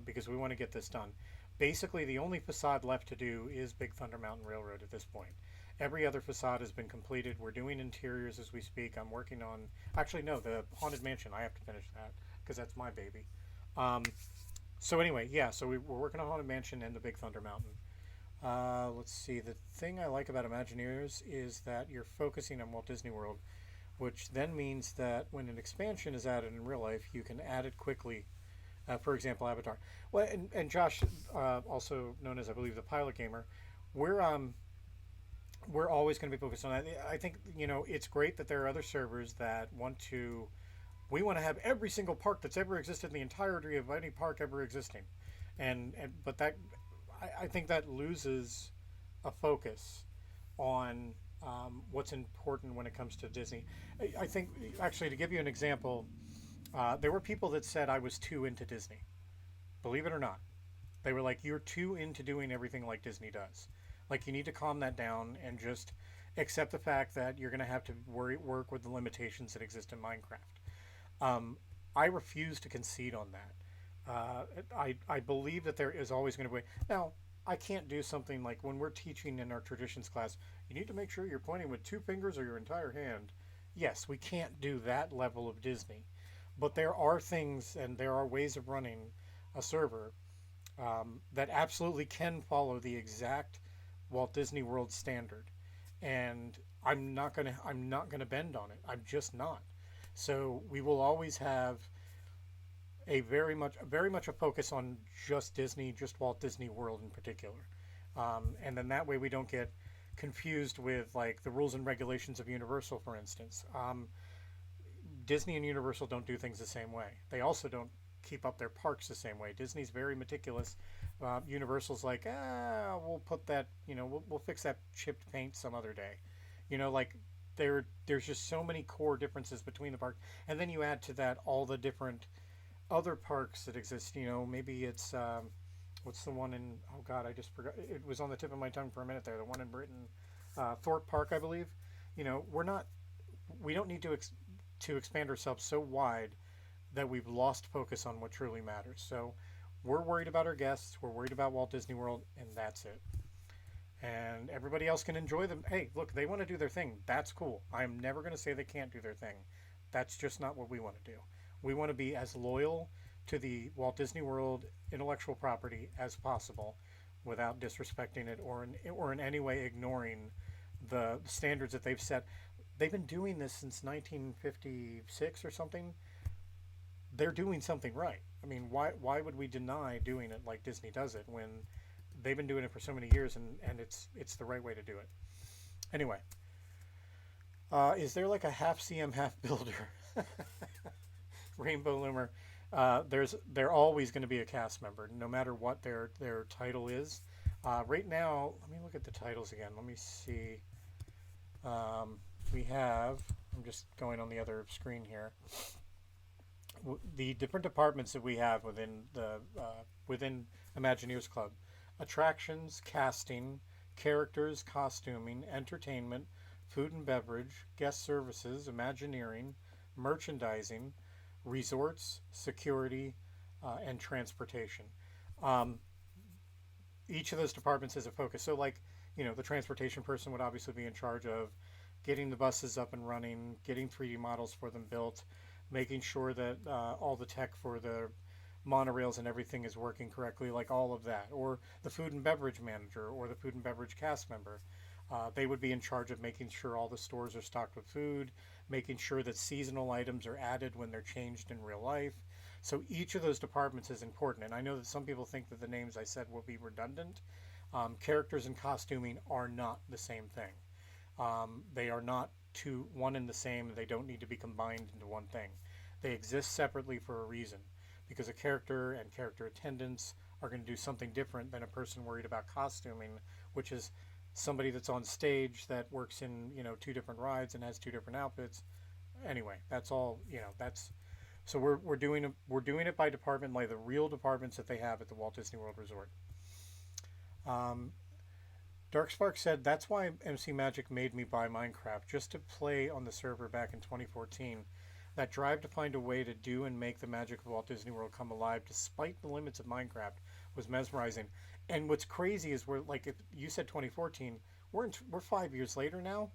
because we want to get this done. Basically, the only facade left to do is Big Thunder Mountain Railroad at this point. Every other facade has been completed. We're doing interiors as we speak. I'm working on, actually, no, the Haunted Mansion. I have to finish that because that's my baby. Um, so anyway, yeah, so we're working on Haunted Mansion and the Big Thunder Mountain. Let's see. The thing I like about Imagineers is that you're focusing on Walt Disney World, which then means that when an expansion is added in real life, you can add it quickly. For example, Avatar. Well, and Josh, also known as I believe the Pilot Gamer, we're we're always going to be focused on that. I think it's great that there are other servers that want to. We want to have every single park that's ever existed in the entirety of any park ever existing, and but that I think that loses a focus on what's important when it comes to Disney. I think actually to give you an example, there were people that said I was too into Disney. Believe it or not, they were like, "You're too into doing everything like Disney does. Like you need to calm that down and just accept the fact that you're going to have to work with the limitations that exist in Minecraft." I refuse to concede on that. I believe that there is always going to be. Now, I can't do something like when we're teaching in our traditions class, you need to make sure you're pointing with 2 fingers or your entire hand. Yes, we can't do that level of Disney. But there are things and there are ways of running a server that absolutely can follow the exact Walt Disney World standard. And I'm not gonna bend on it. I'm just not. So we will always have a very much a focus on just Disney, just Walt Disney World in particular, and then that way we don't get confused with like the rules and regulations of Universal, for instance. Disney and Universal don't do things the same way. They also don't keep up their parks the same way. Disney's very meticulous. Universal's like, we'll put that, we'll fix that chipped paint some other day. Like there's just so many core differences between the park, and then you add to that all the different other parks that exist. Maybe it's what's the one in? Oh God, I just forgot. It was on the tip of my tongue for a minute there. The one in Britain, Thorpe Park, I believe. You know, we don't need to expand ourselves so wide that we've lost focus on what truly matters. So we're worried about our guests. We're worried about Walt Disney World, and that's it. And everybody else can enjoy them. Hey, look, they want to do their thing. That's cool. I'm never going to say they can't do their thing. That's just not what we want to do. We want to be as loyal to the Walt Disney World intellectual property as possible without disrespecting it or in any way ignoring the standards that they've set. They've been doing this since 1956 or something. They're doing something right. I mean, why would we deny doing it like Disney does it when they've been doing it for so many years and it's the right way to do it. Anyway, is there like a half CM half builder? Rainbow Loomer. They're always going to be a cast member, no matter what their title is. Right now, let me look at the titles again. Let me see. We have. I'm just going on the other screen here. The different departments that we have within Imagineers Club: attractions, casting, characters, costuming, entertainment, food and beverage, guest services, Imagineering, merchandising, resorts, security, and transportation. Um, each of those departments has a focus. So, like, the transportation person would obviously be in charge of getting the buses up and running, getting 3D models for them built, making sure that all the tech for the monorails and everything is working correctly, like all of that. Or the food and beverage manager or the food and beverage cast member. They would be in charge of making sure all the stores are stocked with food, making sure that seasonal items are added when they're changed in real life. So each of those departments is important. And I know that some people think that the names I said will be redundant. Characters and costuming are not the same thing. They are not one and the same. They don't need to be combined into one thing. They exist separately for a reason, because a character and character attendants are going to do something different than a person worried about costuming, which is somebody that's on stage that works in two different rides and has two different outfits. Anyway, that's all. That's so we're doing it by department, like the real departments that they have at the Walt Disney World Resort. Um, Dark Spark said that's why MC Magic made me buy Minecraft, just to play on the server back in 2014. That drive to find a way to do and make the magic of Walt Disney World come alive despite the limits of Minecraft was mesmerizing. And what's crazy is we're like, if you said 2014, we're 5 years later now.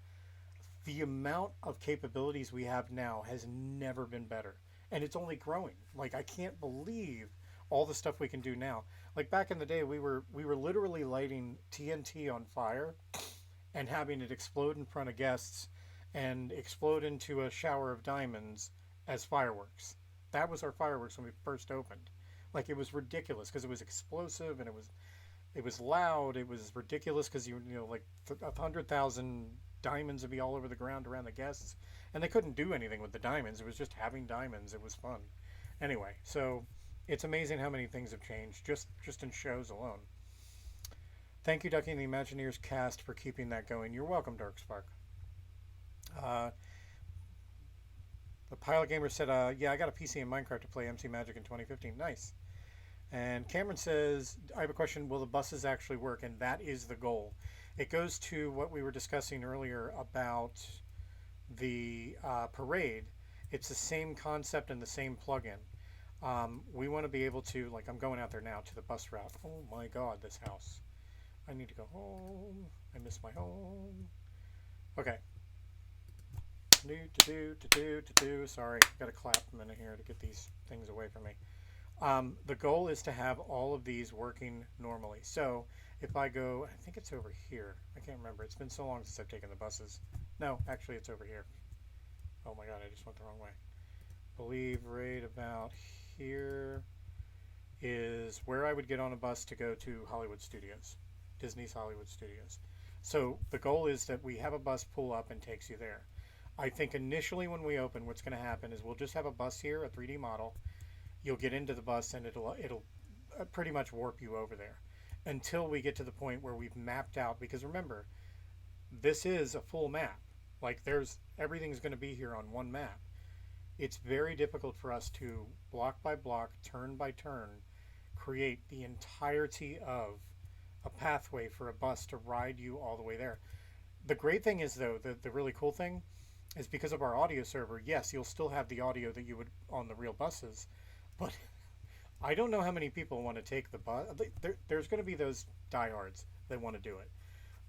The amount of capabilities we have now has never been better, and it's only growing. Like, I can't believe all the stuff we can do now. Like, back in the day, we were literally lighting TNT on fire and having it explode in front of guests and explode into a shower of diamonds as fireworks. That was our fireworks when we first opened. Like, it was ridiculous because it was explosive and it was loud. It was ridiculous because like 100,000 diamonds would be all over the ground around the guests, and they couldn't do anything with the diamonds. It was just having diamonds. It was fun. Anyway, so it's amazing how many things have changed just in shows alone. Thank you, Ducky and the Imagineers cast, for keeping that going. You're welcome, Darkspark. Uh, the Pilot Gamer said, yeah, I got a PC in Minecraft to play MC Magic in 2015. Nice. And Cameron says, I have a question. Will the buses actually work? And that is the goal. It goes to what we were discussing earlier about the parade. It's the same concept and the same plugin. We want to be able to, like, I'm going out there now to the bus route. Oh my God, this house. I need to go home. I miss my home. Okay. Sorry, got to clap a minute here to get these things away from me. The goal is to have all of these working normally. So if I go, I think it's over here. I can't remember. It's been so long since I've taken the buses. No, actually it's over here. Oh my God, I just went the wrong way. I believe right about here is where I would get on a bus to go to Hollywood Studios, Disney's Hollywood Studios. So the goal is that we have a bus pull up and takes you there. I think initially when we open, what's going to happen is we'll just have a bus here, a 3D model. You'll get into the bus and it'll pretty much warp you over there until we get to the point where we've mapped out, because remember, this is a full map. Like, everything's going to be here on one map. It's very difficult for us to block by block, turn by turn, create the entirety of a pathway for a bus to ride you all the way there. The great thing is, though, the really cool thing is because of our audio server, yes, you'll still have the audio that you would on the real buses, but I don't know how many people want to take the bus. There's going to be those diehards that want to do it.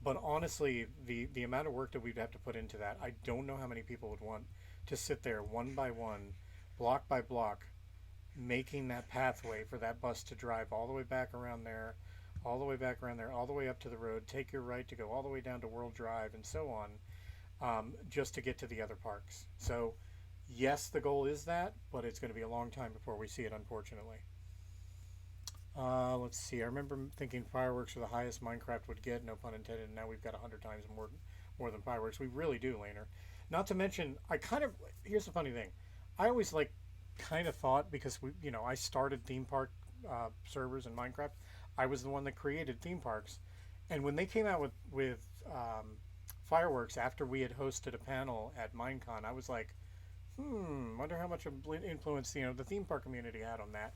But honestly, the amount of work that we'd have to put into that, I don't know how many people would want to sit there one by one, block by block, making that pathway for that bus to drive all the way back around there, all the way back around there, all the way up to the road, take your right to go all the way down to World Drive, and so on, just to get to the other parks. So, yes, the goal is that, but it's going to be a long time before we see it, unfortunately. Let's see. I remember thinking fireworks are the highest Minecraft would get, no pun intended. And now we've got 100 times more than fireworks. We really do, Laner. Not to mention, I kind of here's the funny thing. I always like kind of thought because I started theme park servers in Minecraft. I was the one that created theme parks, and when they came out with fireworks after we had hosted a panel at Minecon, I was like, wonder how much influence the theme park community had on that.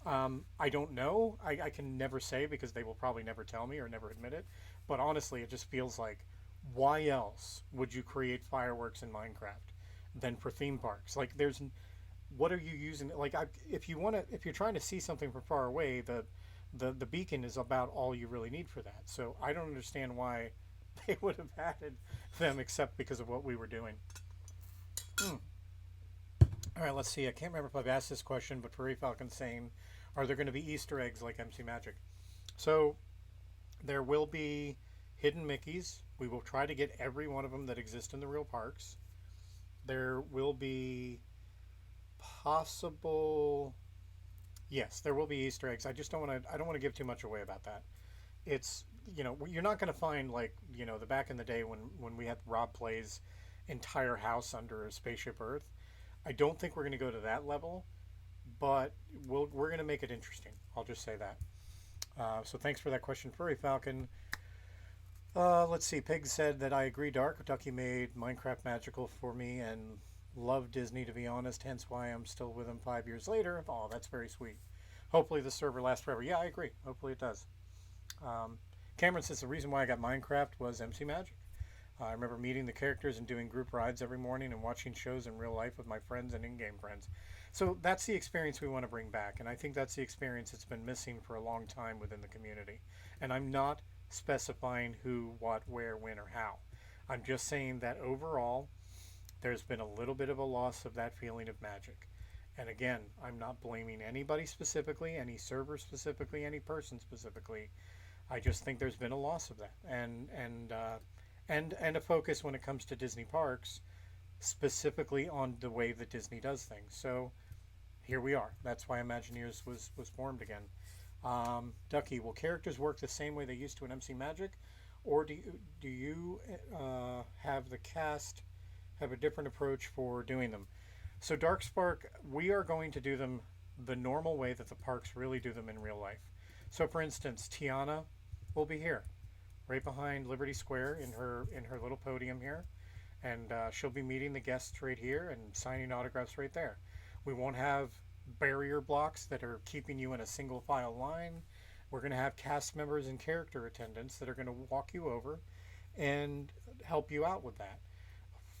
I don't know. I can never say because they will probably never tell me or never admit it. But honestly, it just feels like, why else would you create fireworks in Minecraft than for theme parks? Like, what are you using? Like, if you're trying to see something from far away, the beacon is about all you really need for that. So I don't understand why they would have added them except because of what we were doing. All right, let's see. I can't remember if I've asked this question, but Furry Falcon's saying, are there going to be Easter eggs like MC Magic? So there will be hidden Mickeys. We will try to get every one of them that exist in the real parks. There will be possible... Yes, there will be Easter eggs. I just don't want to. I don't want to give too much away about that. It's you're not going to find like the back in the day when we had Rob Play's entire house under a spaceship Earth. I don't think we're going to go to that level, but we're going to make it interesting. I'll just say that. So thanks for that question, Furry Falcon. Let's see. Pig said that I agree. Ducky made Minecraft magical for me and love Disney, to be honest. Hence why I'm still with him 5 years later. Oh, that's very sweet. Hopefully the server lasts forever. Yeah, I agree. Hopefully it does. Cameron says the reason why I got Minecraft was MC Magic. I remember meeting the characters and doing group rides every morning and watching shows in real life with my friends and in-game friends. So that's the experience we want to bring back, and I think that's the experience that's been missing for a long time within the community. And I'm not specifying who, what, where, when, or how. I'm just saying that overall, there's been a little bit of a loss of that feeling of magic. And again, I'm not blaming anybody specifically, any server specifically, any person specifically. I just think there's been a loss of that. And a focus when it comes to Disney parks, specifically on the way that Disney does things. So here we are. That's why Imagineers was formed again. Ducky, will characters work the same way they used to in MC Magic, or do you have the cast have a different approach for doing them? So Darkspark, we are going to do them the normal way that the parks really do them in real life. So for instance, Tiana will be here, right behind Liberty Square in her little podium here, and she'll be meeting the guests right here and signing autographs right there. We won't have barrier blocks that are keeping you in a single file line. We're going to have cast members and character attendants that are going to walk you over and help you out with that.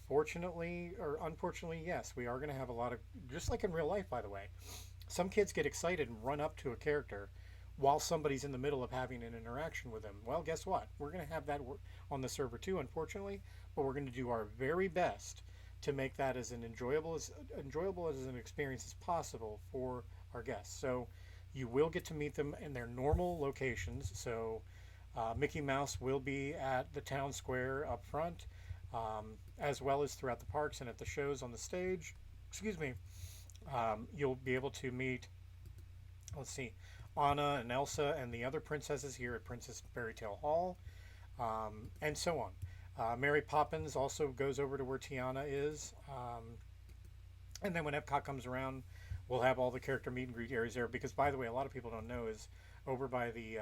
Fortunately or unfortunately, yes, we are going to have a lot of, just like in real life, by the way, some kids get excited and run up to a character while somebody's in the middle of having an interaction with them. Well, guess what? We're going to have that on the server too, unfortunately, but we're going to do our very best to make that as enjoyable as an experience as possible for our guests. So you will get to meet them in their normal locations. So Mickey Mouse will be at the town square up front, as well as throughout the parks and at the shows on the stage. Excuse me. You'll be able to meet, let's see, Anna and Elsa and the other princesses here at Princess Fairy Tale Hall, and so on. Mary Poppins also goes over to where Tiana is. And then when Epcot comes around, we'll have all the character meet and greet areas there. Because, by the way, a lot of people don't know is over by the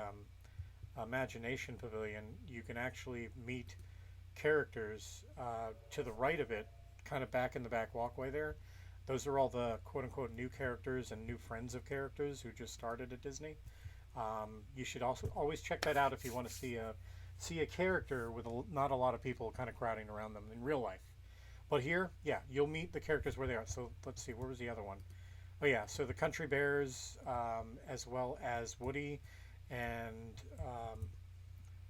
Imagination Pavilion, you can actually meet characters to the right of it, kind of back in the back walkway there. Those are all the quote-unquote new characters and new friends of characters who just started at Disney. You should also always check that out if you want to see a character with not a lot of people kind of crowding around them in real life. But here, yeah, you'll meet the characters where they are. So let's see, where was the other one? Oh yeah, so the country bears, as well as Woody, and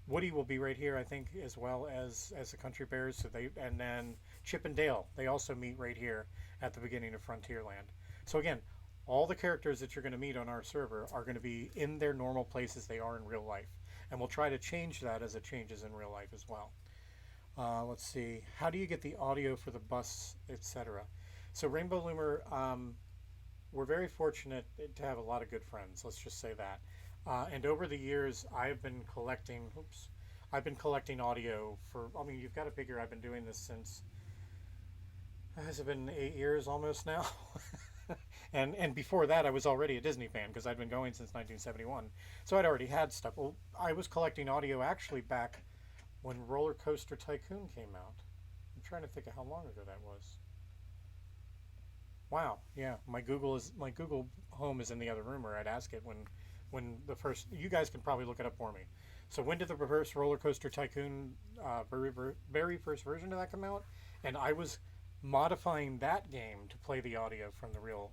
Woody will be right here, I think, as well as the country bears. So and then Chip and Dale, they also meet right here at the beginning of Frontierland. So again, all the characters that you're going to meet on our server are going to be in their normal places they are in real life, and we'll try to change that as it changes in real life as well. Let's see. How do you get the audio for the bus, etc.? So Rainbow Loomer, we're very fortunate to have a lot of good friends. Let's just say that. And over the years, I've been collecting. Oops, I've been collecting audio for. I mean, you've got to figure I've been doing this since. Has it been 8 years almost now? and before that, I was already a Disney fan because I'd been going since 1971. So I'd already had stuff. Well, I was collecting audio actually back when Roller Coaster Tycoon came out. I'm trying to think of how long ago that was. Wow, yeah, my Google Home is in the other room, or I'd ask it when the first. You guys can probably look it up for me. So when did the reverse Roller Coaster Tycoon very first version of that come out? And I was modifying that game to play the audio from the real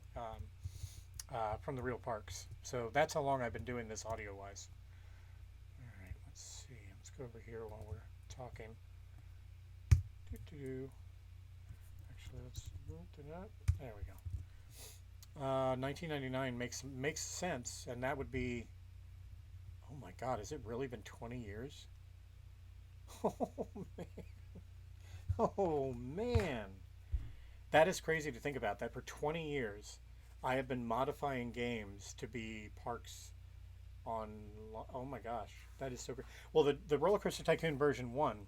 parks. So that's how long I've been doing this audio wise. All right, let's see. Let's go over here while we're talking. Actually, let's do that. There we go. 1999 makes sense, and that would be. Oh my God! Has it really been 20 years? Oh man! Oh man! That is crazy to think about. That for 20 years, I have been modifying games to be parks on. Oh my gosh, that is so great. Well, the Roller Coaster Tycoon version 1.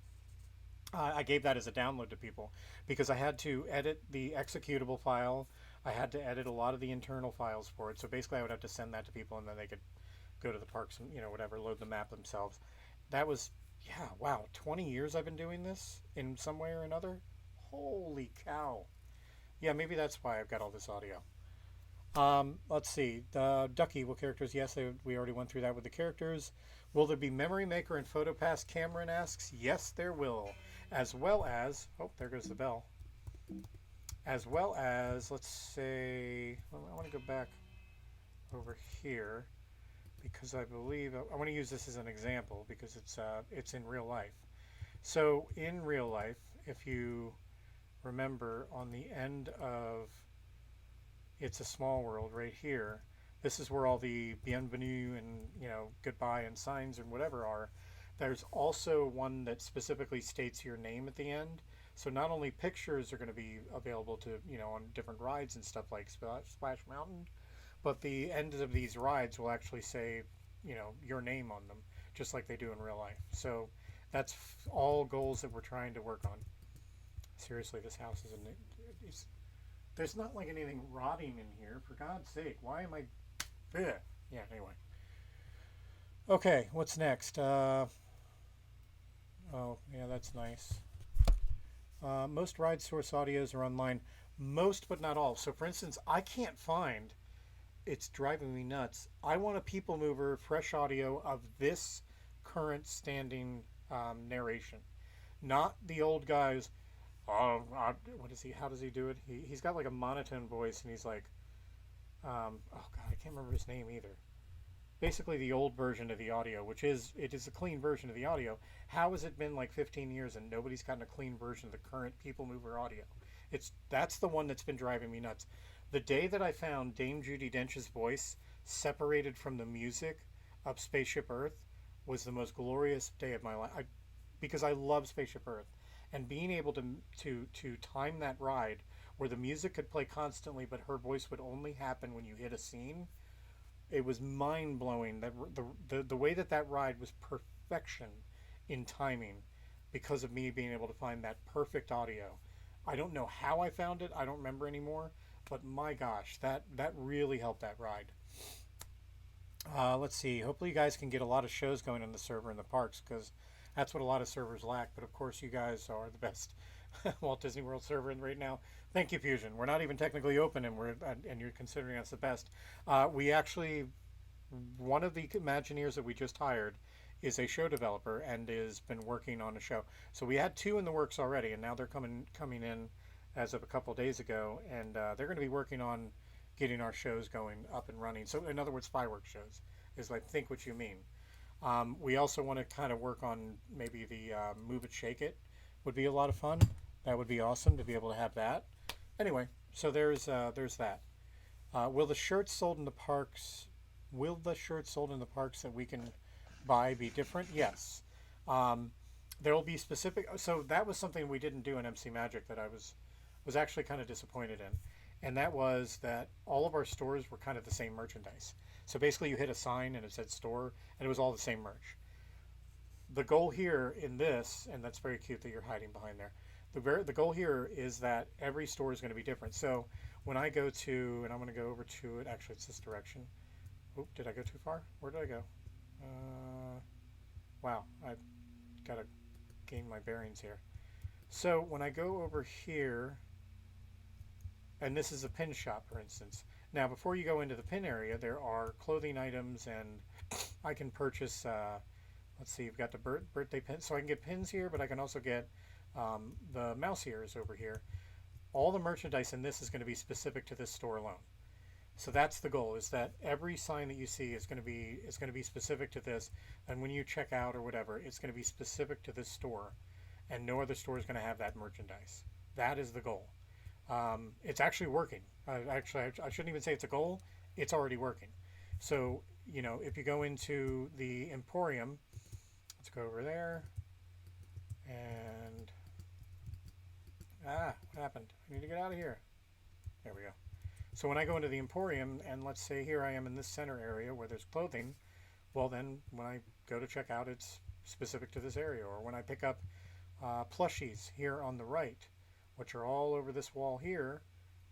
I gave that as a download to people because I had to edit the executable file. I had to edit a lot of the internal files for it. So basically I would have to send that to people and then they could go to the parks and, whatever, load the map themselves. That was, yeah, wow, 20 years I've been doing this in some way or another. Holy cow. Yeah, maybe that's why I've got all this audio. Let's see. Ducky, what characters? Yes, we already went through that with the characters. Will there be Memory Maker and Photopass? Cameron asks. Yes, there will. As well as, oh, there goes the bell. As well as, let's say, well, I want to go back over here because I believe I want to use this as an example because it's in real life. So in real life, if you remember on the end of It's a Small World right here, this is where all the bienvenue and goodbye and signs and whatever are. There's also one that specifically states your name at the end. So not only pictures are going to be available to on different rides and stuff like Splash Mountain, but the end of these rides will actually say your name on them, just like they do in real life. So that's all goals that we're trying to work on. Seriously, this house there's not like anything rotting in here, for God's sake. Why am I... Ugh. Yeah, anyway. Okay, what's next? Oh, yeah, that's nice. Most ride source audios are online. Most, but not all. So, for instance, I can't find... It's driving me nuts. I want a People Mover fresh audio of this current standing narration. Not the old guys... what is he? How does he do it? He's got like a monotone voice, and he's like, oh God, I can't remember his name either. Basically, the old version of the audio, it is a clean version of the audio. How has it been like 15 years and nobody's gotten a clean version of the current People Mover audio? That's the one that's been driving me nuts. The day that I found Dame Judi Dench's voice separated from the music of Spaceship Earth was the most glorious day of my life. Because I love Spaceship Earth. And being able to time that ride where the music could play constantly, but her voice would only happen when you hit a scene, it was mind blowing. That the way that ride was perfection in timing, because of me being able to find that perfect audio. I don't know how I found it. I don't remember anymore. But my gosh, that really helped that ride. Let's see. Hopefully, you guys can get a lot of shows going on the server in the parks because that's what a lot of servers lack, but of course you guys are the best Walt Disney World server right now. Thank you, Fusion. We're not even technically open, and you're considering us the best. We actually one of the Imagineers that we just hired is a show developer and has been working on a show. So we had two in the works already, and now they're coming in as of a couple of days ago, and they're going to be working on getting our shows going up and running. So in other words, fireworks shows is I think what you mean. We also want to kind of work on maybe the Move It, Shake It would be a lot of fun. That would be awesome to be able to have that. Anyway, so there's that. Will the shirts sold in the parks? Will the shirts sold in the parks that we can buy be different? Yes. Um, there will be specific. So that was something we didn't do in MC Magic that I was actually kind of disappointed in, and that was that all of our stores were kind of the same merchandise. So basically, you hit a sign and it said store, and it was all the same merch. The goal here in this, and that's very cute that you're hiding behind there. The goal here is that every store is going to be different. So when I go to, and I'm going to go over to it. Actually, it's this direction. Oop, did I go too far? Where did I go? Wow, I've got to gain my bearings here. So when I go over here, and this is a pin shop, for instance. Now, before you go into the pin area, there are clothing items, and I can purchase. Let's see, you've got the birthday pin, so I can get pins here, but I can also get the mouse ears over here. All the merchandise in this is going to be specific to this store alone. So that's the goal: is that every sign that you see is going to be specific to this, and when you check out or whatever, it's going to be specific to this store, and no other store is going to have that merchandise. That is the goal. It's actually working. I shouldn't even say it's a goal. It's already working. So, if you go into the Emporium, let's go over there. And, what happened? I need to get out of here. There we go. So when I go into the Emporium, and let's say here I am in this center area where there's clothing, well then when I go to check out, it's specific to this area. Or when I pick up plushies here on the right, which are all over this wall here,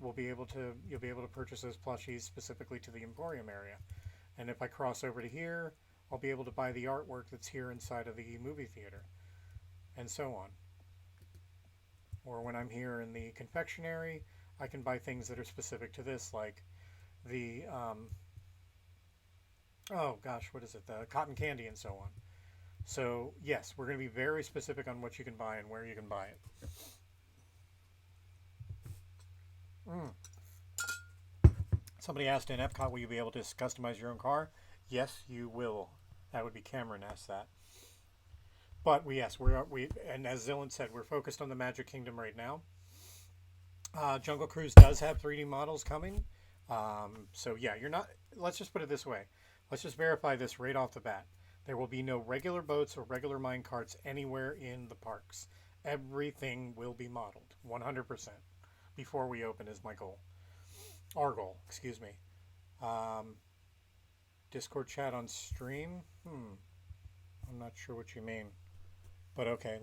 you'll be able to purchase those plushies specifically to the Emporium area. And if I cross over to here, I'll be able to buy the artwork that's here inside of the movie theater, and so on. Or when I'm here in the confectionery, I can buy things that are specific to this, like the oh gosh, what is it? The cotton candy and so on. So yes, we're going to be very specific on what you can buy and where you can buy it. Mm. Somebody asked in Epcot, will you be able to customize your own car? Yes, you will. That would be Cameron asked that. But yes, we and as Zillan said, we're focused on the Magic Kingdom right now. Jungle Cruise does have 3D models coming. So yeah, you're not. Let's just put it this way. Let's just verify this right off the bat. There will be no regular boats or regular mine carts anywhere in the parks. Everything will be modeled, 100%, before we open is my goal. Our goal, excuse me. Discord chat on stream? I'm not sure what you mean. But okay,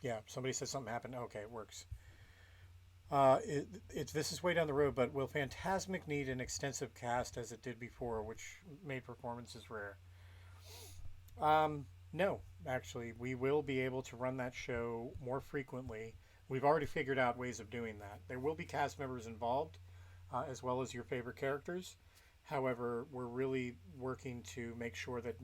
yeah, somebody said something happened. Okay, it works. This is way down the road, but will Phantasmic need an extensive cast as it did before, which made performances rare? No, actually, we will be able to run that show more frequently. We've already figured out ways of doing that. There will be cast members involved, as well as your favorite characters. However, we're really working to make sure that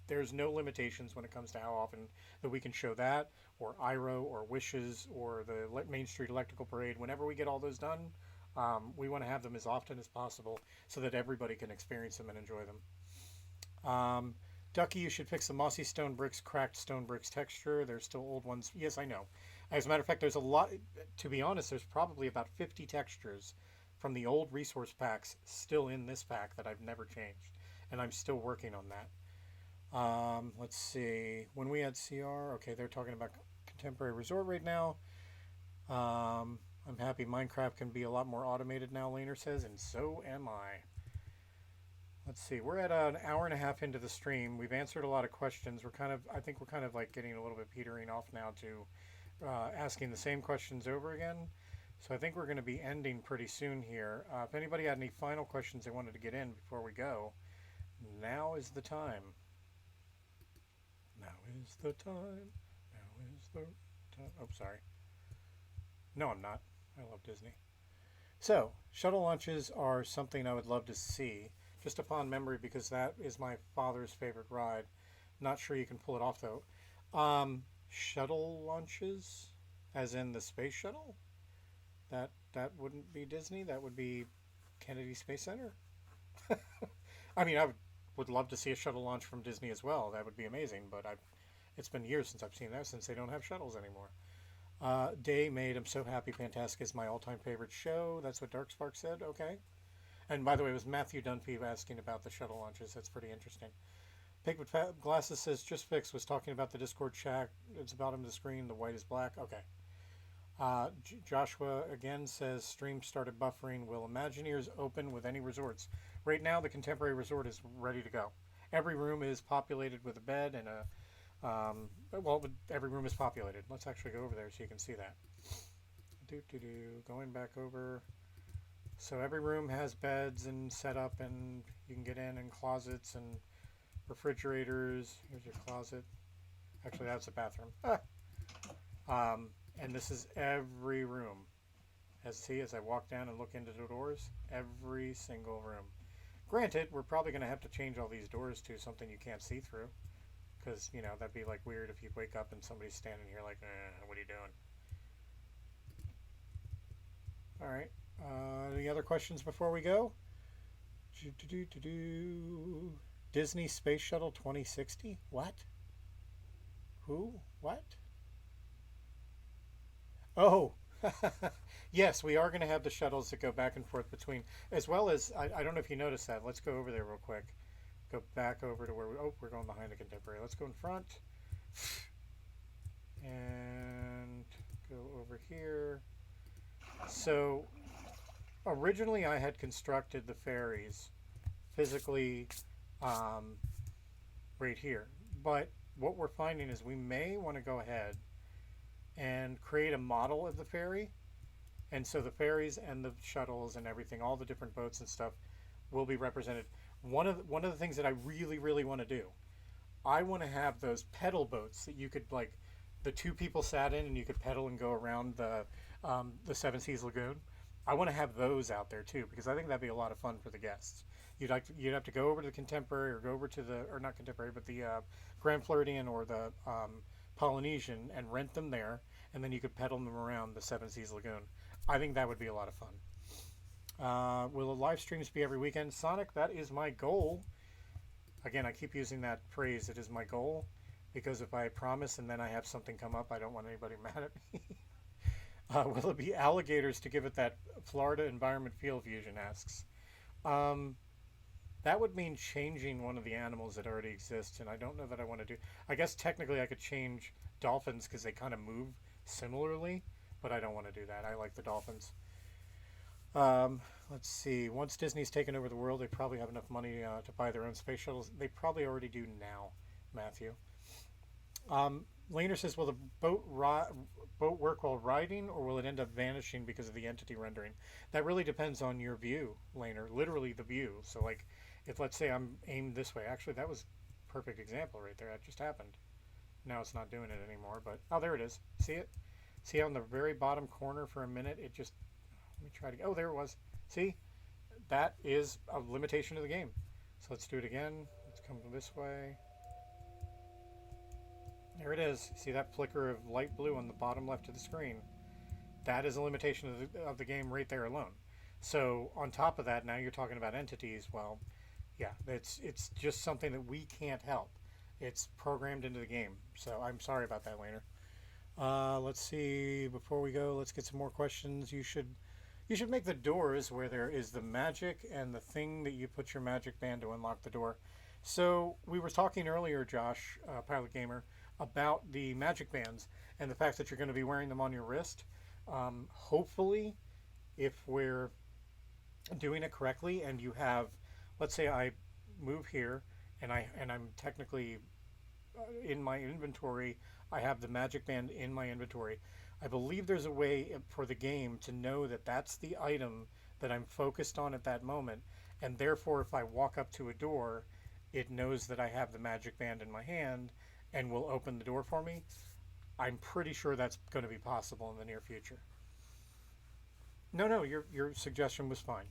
there's no limitations when it comes to how often that we can show that, or IRO, or Wishes, or the Main Street Electrical Parade. Whenever we get all those done, we want to have them as often as possible so that everybody can experience them and enjoy them. Ducky, you should fix the mossy stone bricks, cracked stone bricks texture. There's still old ones. Yes, I know. As a matter of fact, there's a lot. To be honest, there's probably about 50 textures from the old resource packs still in this pack that I've never changed, and I'm still working on that. Let's see. When we had CR, okay, they're talking about Contemporary Resort right now. I'm happy Minecraft can be a lot more automated now, Laner says, and so am I. Let's see. We're at an hour and a half into the stream. We've answered a lot of questions. I think we're kind of like getting a little bit petering off now to asking the same questions over again. So I think we're going to be ending pretty soon here. If anybody had any final questions they wanted to get in before we go, now is the time. Now is the time. Now is the time. Oh, sorry. No, I'm not. I love Disney. So, shuttle launches are something I would love to see. just upon memory because that is my father's favorite ride. Not sure you can pull it off though. Shuttle launches, as in the space shuttle. That wouldn't be Disney. That would be Kennedy Space Center. I mean, would love to see a shuttle launch from Disney as well. That would be amazing. But it's been years since I've seen that since they don't have shuttles anymore. Day made I'm so happy. Fantastic is my all-time favorite show. That's what Darkspark said. Okay. And by the way, it was Matthew Dunphy asking about the shuttle launches. That's pretty interesting. Pigwood Glasses says just fixed was talking about the Discord chat. It's about him on the screen. The white is black. Okay. Joshua again says stream started buffering. Will Imagineers open with any resorts? Right now, the Contemporary Resort is ready to go. Every room is populated with a bed and every room is populated. Let's actually go over there so you can see that. Going back over. So every room has beds and setup, and you can get in, and closets and refrigerators. Here's your closet. Actually, that's a bathroom. And this is every room. As I walk down and look into the doors, every single room. Granted, we're probably going to have to change all these doors to something you can't see through. Because, that'd be like weird if you wake up and somebody's standing here like, what are you doing? Alright. Any other questions before we go? Disney Space Shuttle 2060? What? Who? What? Oh, yes, we are going to have the shuttles that go back and forth between, as well as, I don't know if you noticed that. Let's go over there real quick. Go back over to where we're going behind the Contemporary. Let's go in front. And go over here. So, originally I had constructed the ferries physically right here. But what we're finding is we may want to go ahead and create a model of the ferry. And so the ferries and the shuttles and everything, all the different boats and stuff will be represented. One of the things that I really, really want to do, I want to have those pedal boats that you could, like, the two people sat in and you could pedal and go around the Seven Seas Lagoon. I want to have those out there too, because I think that'd be a lot of fun for the guests. You'd have to go over to the Contemporary or go over to or not Contemporary, but the Grand Floridian or the Polynesian and rent them there, and then you could pedal them around the Seven Seas Lagoon. I think that would be a lot of fun. Will the live streams be every weekend? Sonic, that is my goal. Again, I keep using that phrase, it is my goal, because if I promise and then I have something come up, I don't want anybody mad at me. Will it be alligators to give it that Florida environment feel, Fusion asks. That would mean changing one of the animals that already exists, and I don't know that I want to do. I guess technically I could change dolphins because they kind of move similarly, but I don't want to do that. I like the dolphins. Let's see. Once Disney's taken over the world, they probably have enough money to buy their own space shuttles. They probably already do now, Matthew. Laner says, will the boat work while riding, or will it end up vanishing because of the entity rendering? That really depends on your view, Laner. Literally the view. So, like, if let's say I'm aimed this way. Actually, that was a perfect example right there. That just happened. Now it's not doing it anymore, but... Oh, there it is. See it? See on the very bottom corner for a minute? It just... Let me try to... Oh, there it was. See? That is a limitation of the game. So let's do it again. Let's come this way. There it is. See that flicker of light blue on the bottom left of the screen? That is a limitation of the game right there alone. So on top of that, now you're talking about entities. Well, yeah, it's just something that we can't help. It's programmed into the game. So I'm sorry about that, Laner. Let's see. Before we go, let's get some more questions. You should make the doors where there is the magic and the thing that you put your magic band to unlock the door. So we were talking earlier, Josh, Pilot Gamer, about the magic bands and the fact that you're going to be wearing them on your wrist. Hopefully, if we're doing it correctly and you have, let's say I move here and I'm technically in my inventory, I have the magic band in my inventory. I believe there's a way for the game to know that that's the item that I'm focused on at that moment, and therefore if I walk up to a door, it knows that I have the magic band in my hand and will open the door for me. I'm pretty sure that's going to be possible in the near future. No, your suggestion was fine.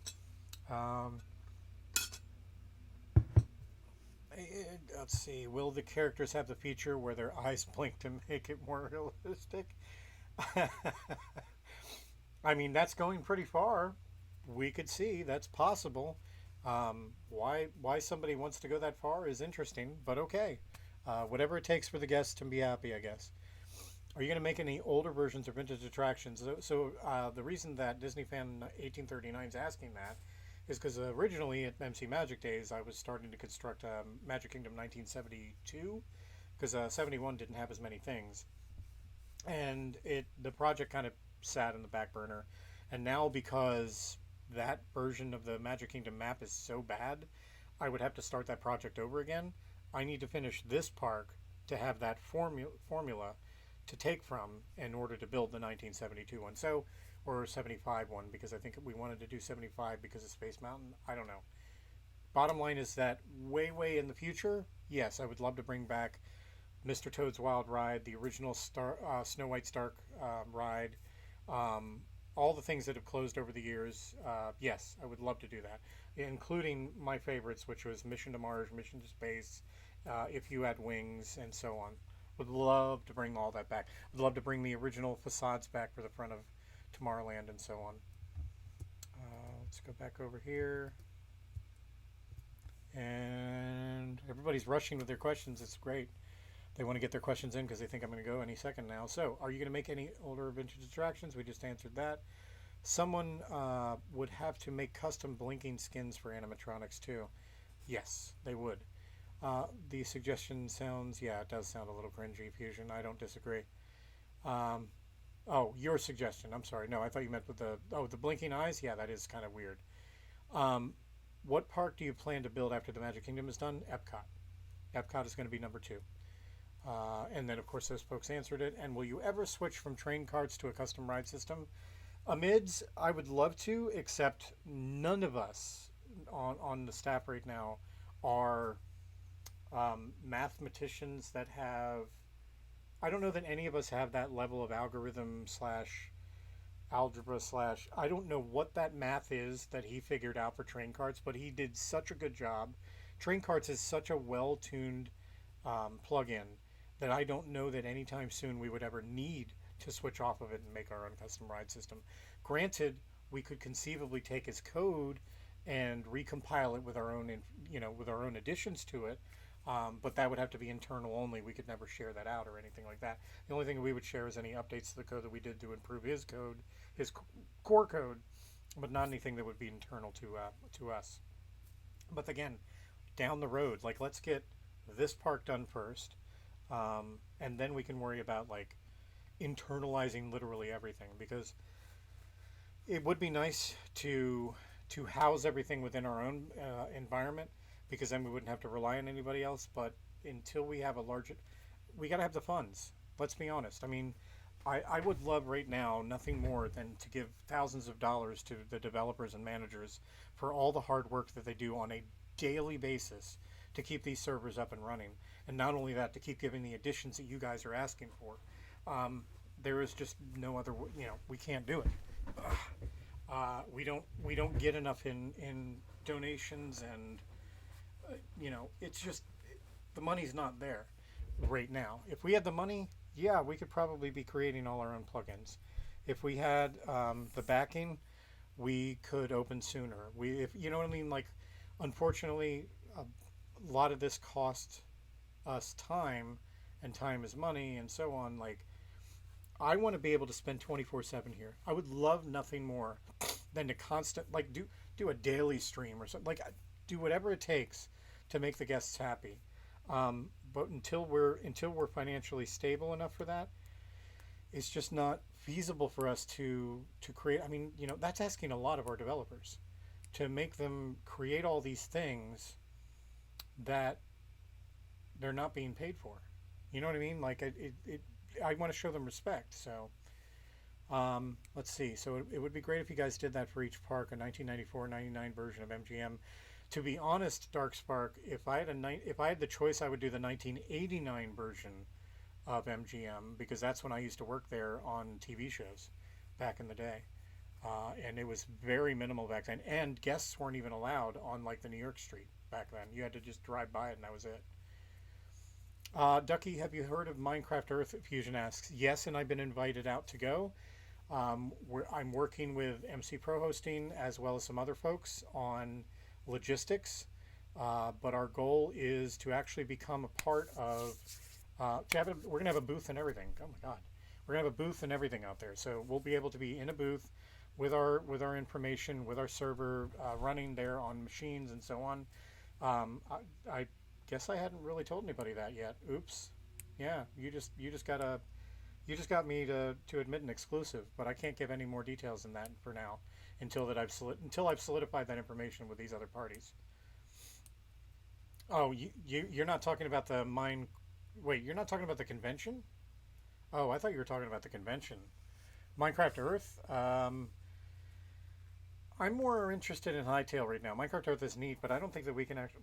let's see. Will the characters have the feature where their eyes blink to make it more realistic? I mean, that's going pretty far. We could see that's possible. Why somebody wants to go that far is interesting, but okay. Whatever it takes for the guests to be happy, I guess. Are you going to make any older versions of vintage attractions? The reason that Disney Fan 1839 is asking that is because originally at MC Magic Days, I was starting to construct Magic Kingdom 1972 because 71 didn't have as many things, and the project kind of sat in the back burner, and now because that version of the Magic Kingdom map is so bad, I would have to start that project over again. I need to finish this park to have that formula to take from in order to build the 1972 one. So, or 75 one, because I think we wanted to do 75 because of Space Mountain. I don't know. Bottom line is that way in the future, yes, I would love to bring back Mr. Toad's Wild Ride, the original Snow White Stark ride, all the things that have closed over the years. Yes, I would love to do that, including my favorites, which was Mission to Mars, Mission to Space, If You Had Wings, and so on. Would love to bring all that back. Would love to bring the original facades back for the front of Tomorrowland and so on. Let's go back over here. And everybody's rushing with their questions. It's great. They want to get their questions in because they think I'm going to go any second now. So, are you going to make any older vintage attractions? We just answered that. Someone would have to make custom blinking skins for animatronics too. Yes, they would. The suggestion sounds, yeah, it does sound a little cringy, Fusion. I don't disagree. Oh, your suggestion. I'm sorry. No, I thought you meant with the blinking eyes. Yeah, that is kind of weird. What park do you plan to build after the Magic Kingdom is done? Epcot. Epcot is going to be number 2. And then, of course, those folks answered it. And will you ever switch from train carts to a custom ride system? Amids, I would love to, except none of us on the staff right now are mathematicians that have. I don't know that any of us have that level of algorithm slash algebra slash. I don't know what that math is that he figured out for train carts, but he did such a good job. Train carts is such a well tuned plug-in that I don't know that anytime soon we would ever need to switch off of it and make our own custom ride system. Granted, we could conceivably take his code and recompile it with our own, with our own additions to it, but that would have to be internal only. We could never share that out or anything like that. The only thing we would share is any updates to the code that we did to improve his code, his core code, but not anything that would be internal to us. But again, down the road, like let's get this park done first, and then we can worry about like internalizing literally everything, because it would be nice to house everything within our own environment, because then we wouldn't have to rely on anybody else. But until we have we got to have the funds. Let's be honest. I mean, I would love right now nothing more than to give thousands of dollars to the developers and managers for all the hard work that they do on a daily basis to keep these servers up and running. And not only that, to keep giving the additions that you guys are asking for. There is just no other, we can't do it. We don't get enough in donations, and it's just the money's not there right now. If we had the money, yeah, we could probably be creating all our own plugins. If we had the backing, we could open sooner. If you know what I mean, like, unfortunately, a lot of this costs us time, and time is money, and so on. Like, I want to be able to spend 24/7 here. I would love nothing more than to do a daily stream or something. Like, do whatever it takes to make the guests happy. But until we're financially stable enough for that, it's just not feasible for us to create. I mean, that's asking a lot of our developers to make them create all these things that they're not being paid for. You know what I mean? Like, I want to show them respect. So let's see. So it would be great if you guys did that for each park, a 1994-99 version of MGM. To be honest, Dark Spark, if I had the choice, I would do the 1989 version of MGM, because that's when I used to work there on TV shows back in the day, and it was very minimal back then, and guests weren't even allowed on like the New York Street. back then. You had to just drive by it, and that was it. Ducky, have you heard of Minecraft Earth? Fusion asks. Yes, and I've been invited out to go. I'm working with MC Pro Hosting as well as some other folks on logistics, but our goal is to actually become a part of. We're gonna have a booth and everything. Oh my God, we're gonna have a booth and everything out there. So we'll be able to be in a booth with our information, with our server running there on machines and so on. I guess I hadn't really told anybody that yet. Oops. Yeah, you just got me to admit an exclusive, but I can't give any more details than that for now until I've solidified that information with these other parties. Oh, you're not talking about the mine. Wait, you're not talking about the convention? Oh, I thought you were talking about the convention. Minecraft Earth. I'm more interested in Hightail right now. Minecraft Earth is neat, but I don't think that we can actually.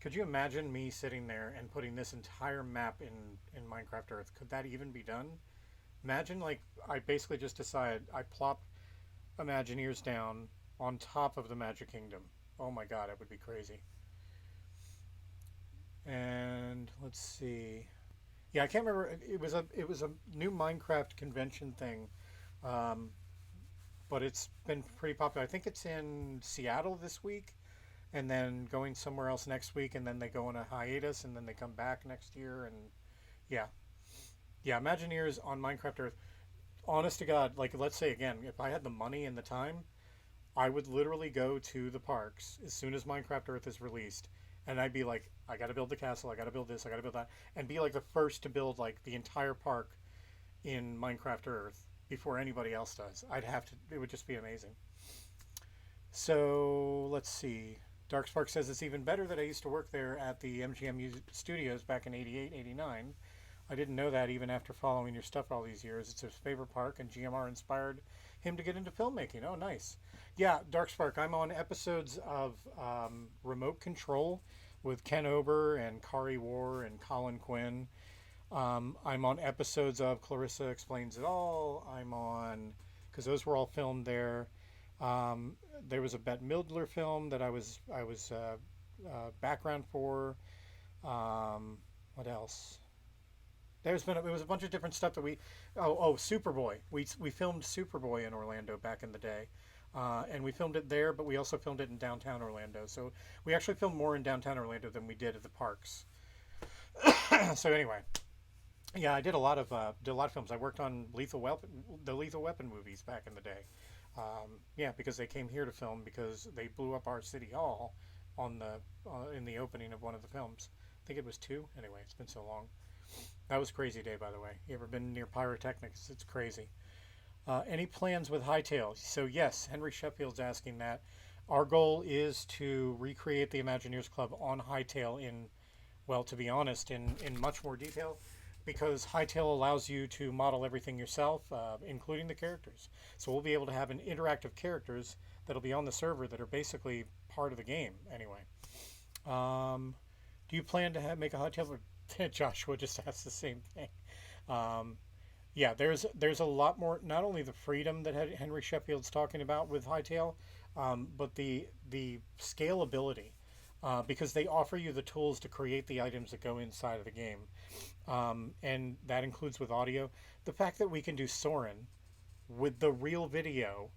Could you imagine me sitting there and putting this entire map in Minecraft Earth? Could that even be done? Imagine, like, I basically just decide I plop Imagineers down on top of the Magic Kingdom. Oh my God, it would be crazy. And let's see. Yeah, I can't remember. It was a new Minecraft convention thing, um, but it's been pretty popular. I think it's in Seattle this week, and then going somewhere else next week, and then they go on a hiatus, and then they come back next year, and yeah, yeah. Imagineers on Minecraft Earth. Honest to God, like let's say again, if I had the money and the time, I would literally go to the parks as soon as Minecraft Earth is released, and I'd be like, I got to build the castle, I got to build this, I got to build that, and be like the first to build like the entire park in Minecraft Earth before anybody else does. I'd have to. It would just be amazing. So let's see. Darkspark says it's even better that I used to work there at the MGM studios back in 88, 89. I didn't know that even after following your stuff all these years. It's his favorite park, and GMR inspired him to get into filmmaking. Oh, nice. Yeah, Darkspark, I'm on episodes of Remote Control with Ken Ober and Kari War and Colin Quinn. I'm on episodes of Clarissa Explains It All. I'm on, because those were all filmed there. There was a Bette Midler film that I was background for. What else? It was a bunch of different stuff that Superboy. We filmed Superboy in Orlando back in the day, and we filmed it there, but we also filmed it in downtown Orlando. So we actually filmed more in downtown Orlando than we did at the parks. So anyway, yeah, I did a lot of films. I worked on the Lethal Weapon movies back in the day. Yeah, because they came here to film because they blew up our city hall in the opening of one of the films. I think it was two. Anyway, it's been so long. That was a crazy day, by the way. You ever been near pyrotechnics? It's crazy. Any plans with Hightail? So yes, Henry Sheffield's asking that. Our goal is to recreate the Imagineers Club on Hightail well, to be honest, in much more detail, because Hightail allows you to model everything yourself, including the characters. So we'll be able to have an interactive characters that'll be on the server that are basically part of the game. Anyway, do you plan to make a Hightail? Joshua just asked the same thing. Um, yeah, there's a lot more. Not only the freedom that Henry Sheffield's talking about with Hightail, but the scalability, because they offer you the tools to create the items that go inside of the game, and that includes with audio. The fact that we can do Soren with the real video,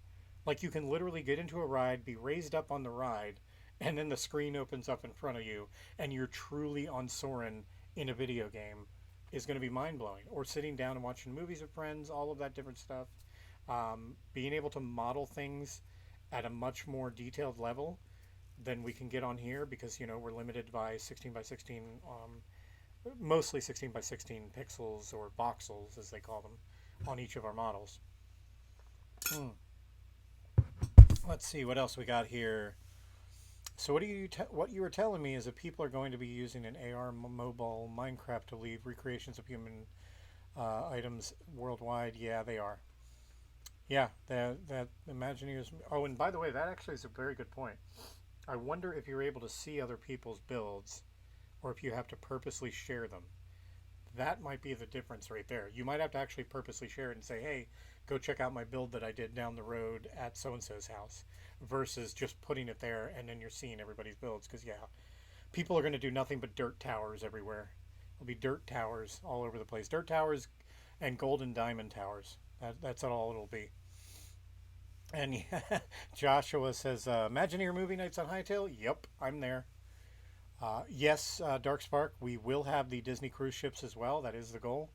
like you can literally get into a ride, be raised up on the ride, and then the screen opens up in front of you, and you're truly on Soren in a video game, is going to be mind-blowing. Or sitting down and watching movies with friends, all of that different stuff. Being able to model things at a much more detailed level than we can get on here, because we're limited by 16 by 16, mostly 16 by 16 pixels, or voxels as they call them, on each of our models. Let's see what else we got here. So what you were telling me is that people are going to be using an AR mobile Minecraft to leave recreations of human items worldwide. Yeah, they are. Yeah, that Imagineers. Oh, and by the way, that actually is a very good point. I wonder if you're able to see other people's builds, or if you have to purposely share them. That might be the difference right there. You might have to actually purposely share it and say, hey, go check out my build that I did down the road at so-and-so's house, versus just putting it there and then you're seeing everybody's builds. Because, yeah, people are going to do nothing but dirt towers everywhere. There'll be dirt towers all over the place. Dirt towers and gold and diamond towers. That's all it'll be. And yeah, Joshua says, Imagineer movie nights on Hightail? Yep, I'm there. Yes, Dark Spark, we will have the Disney cruise ships as well. That is the goal.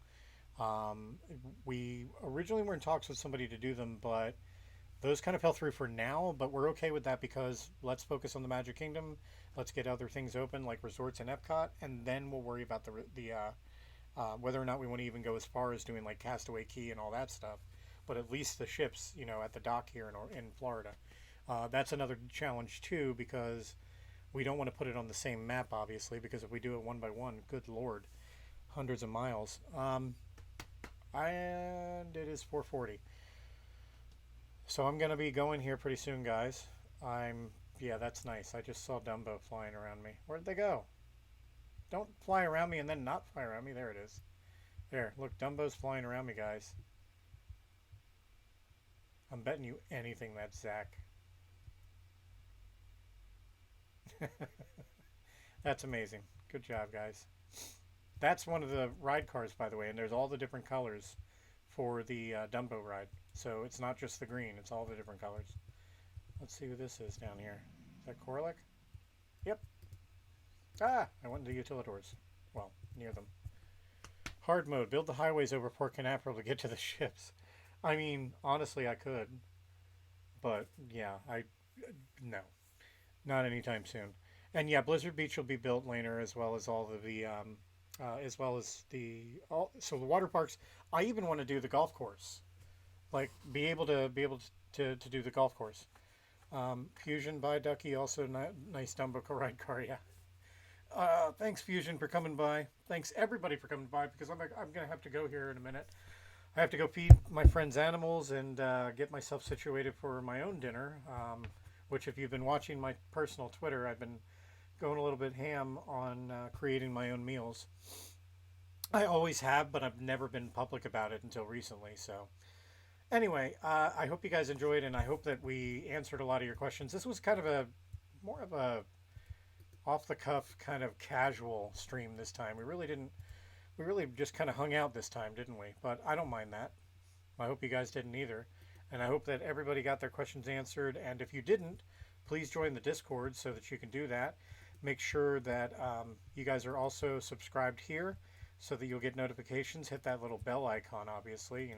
Um, we originally were in talks with somebody to do them, but those kind of fell through for now. But we're okay with that because let's focus on the Magic Kingdom. Let's get other things open like resorts and Epcot, and then we'll worry about whether or not we want to even go as far as doing like Castaway Key and all that stuff. But at least the ships, at the dock here in Florida. That's another challenge too because we don't want to put it on the same map, obviously, because if we do it one by one, good lord, hundreds of miles. And it is 4:40. So I'm going to be going here pretty soon, guys. Yeah, that's nice. I just saw Dumbo flying around me. Where'd they go? Don't fly around me and then not fly around me. There it is. There, look, Dumbo's flying around me, guys. I'm betting you anything that's Zach. That's amazing. Good job, guys. That's one of the ride cars, by the way, and there's all the different colors for the Dumbo ride. So it's not just the green, it's all the different colors. Let's see who this is down here. Is that Corlick? Yep. Ah, I went to the Utilitors. Well, near them. Hard mode. Build the highways over Port Canaveral to get to the ships. I mean, honestly, I could. But, yeah, no. Not anytime soon. And yeah, Blizzard Beach will be built later, as well as all of the, so the water parks. I even want to do the golf course, like be able to do the golf course. Fusion by Ducky, also nice Dumbo ride car. Yeah. Thanks Fusion for coming by. Thanks everybody for coming by because I'm gonna have to go here in a minute. I have to go feed my friends' animals and get myself situated for my own dinner. Which, if you've been watching my personal Twitter, I've been going a little bit ham on creating my own meals. I always have, but I've never been public about it until recently. So, anyway, I hope you guys enjoyed, and I hope that we answered a lot of your questions. This was kind of more of a off the cuff kind of casual stream this time. We really just kind of hung out this time, didn't we? But I don't mind that. I hope you guys didn't either. And I hope that everybody got their questions answered. And if you didn't, please join the Discord so that you can do that. Make sure that you guys are also subscribed here so that you'll get notifications. Hit that little bell icon, obviously.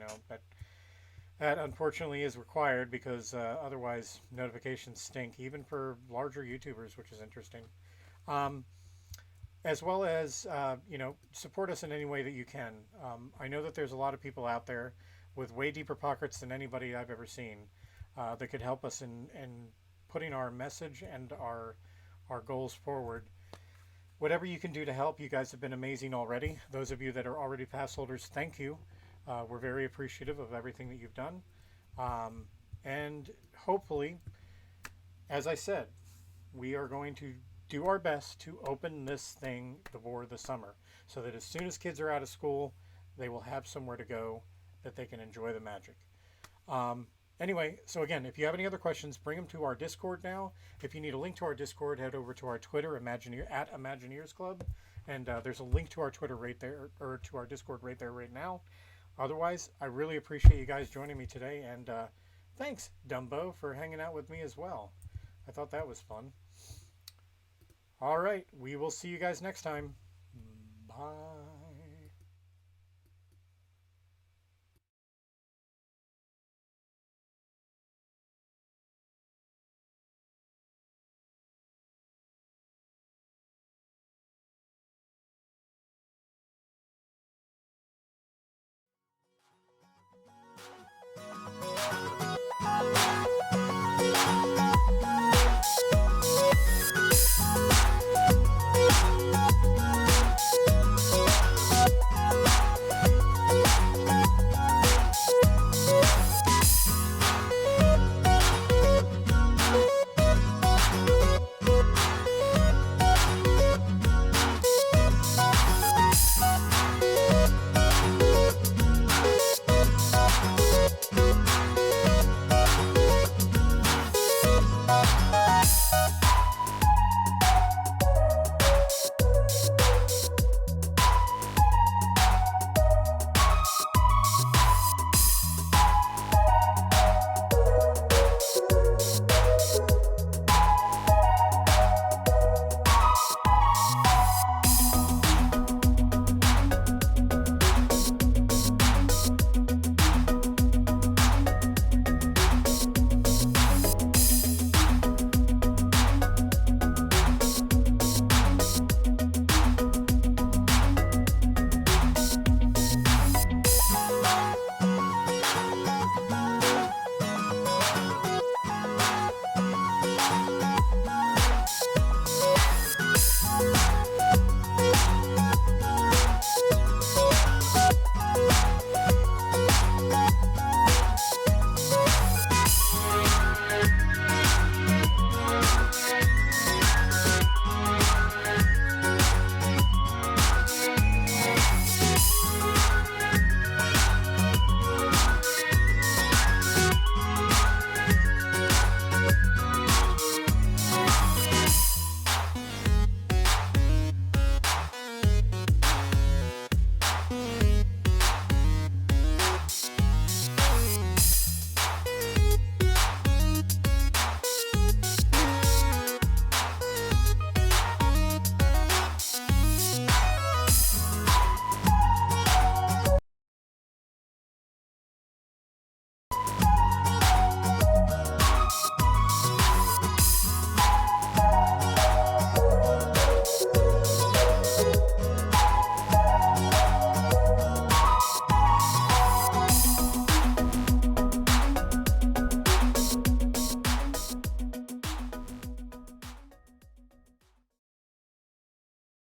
That unfortunately is required because otherwise notifications stink, even for larger YouTubers, which is interesting. As well as, support us in any way that you can. I know that there's a lot of people out there with way deeper pockets than anybody I've ever seen that could help us in putting our message and our goals forward. Whatever you can do to help, you guys have been amazing already. Those of you that are already pass holders, thank you. We're very appreciative of everything that you've done. And hopefully, as I said, we are going to do our best to open this thing before the summer so that as soon as kids are out of school, they will have somewhere to go that they can enjoy the magic. Anyway, so again, if you have any other questions, bring them to our Discord now. If you need a link to our Discord, head over to our Twitter, at Imagineers Club. And there's a link to our Twitter right there, or to our Discord right there right now. Otherwise, I really appreciate you guys joining me today. And thanks, Dumbo, for hanging out with me as well. I thought that was fun. All right, we will see you guys next time. Bye.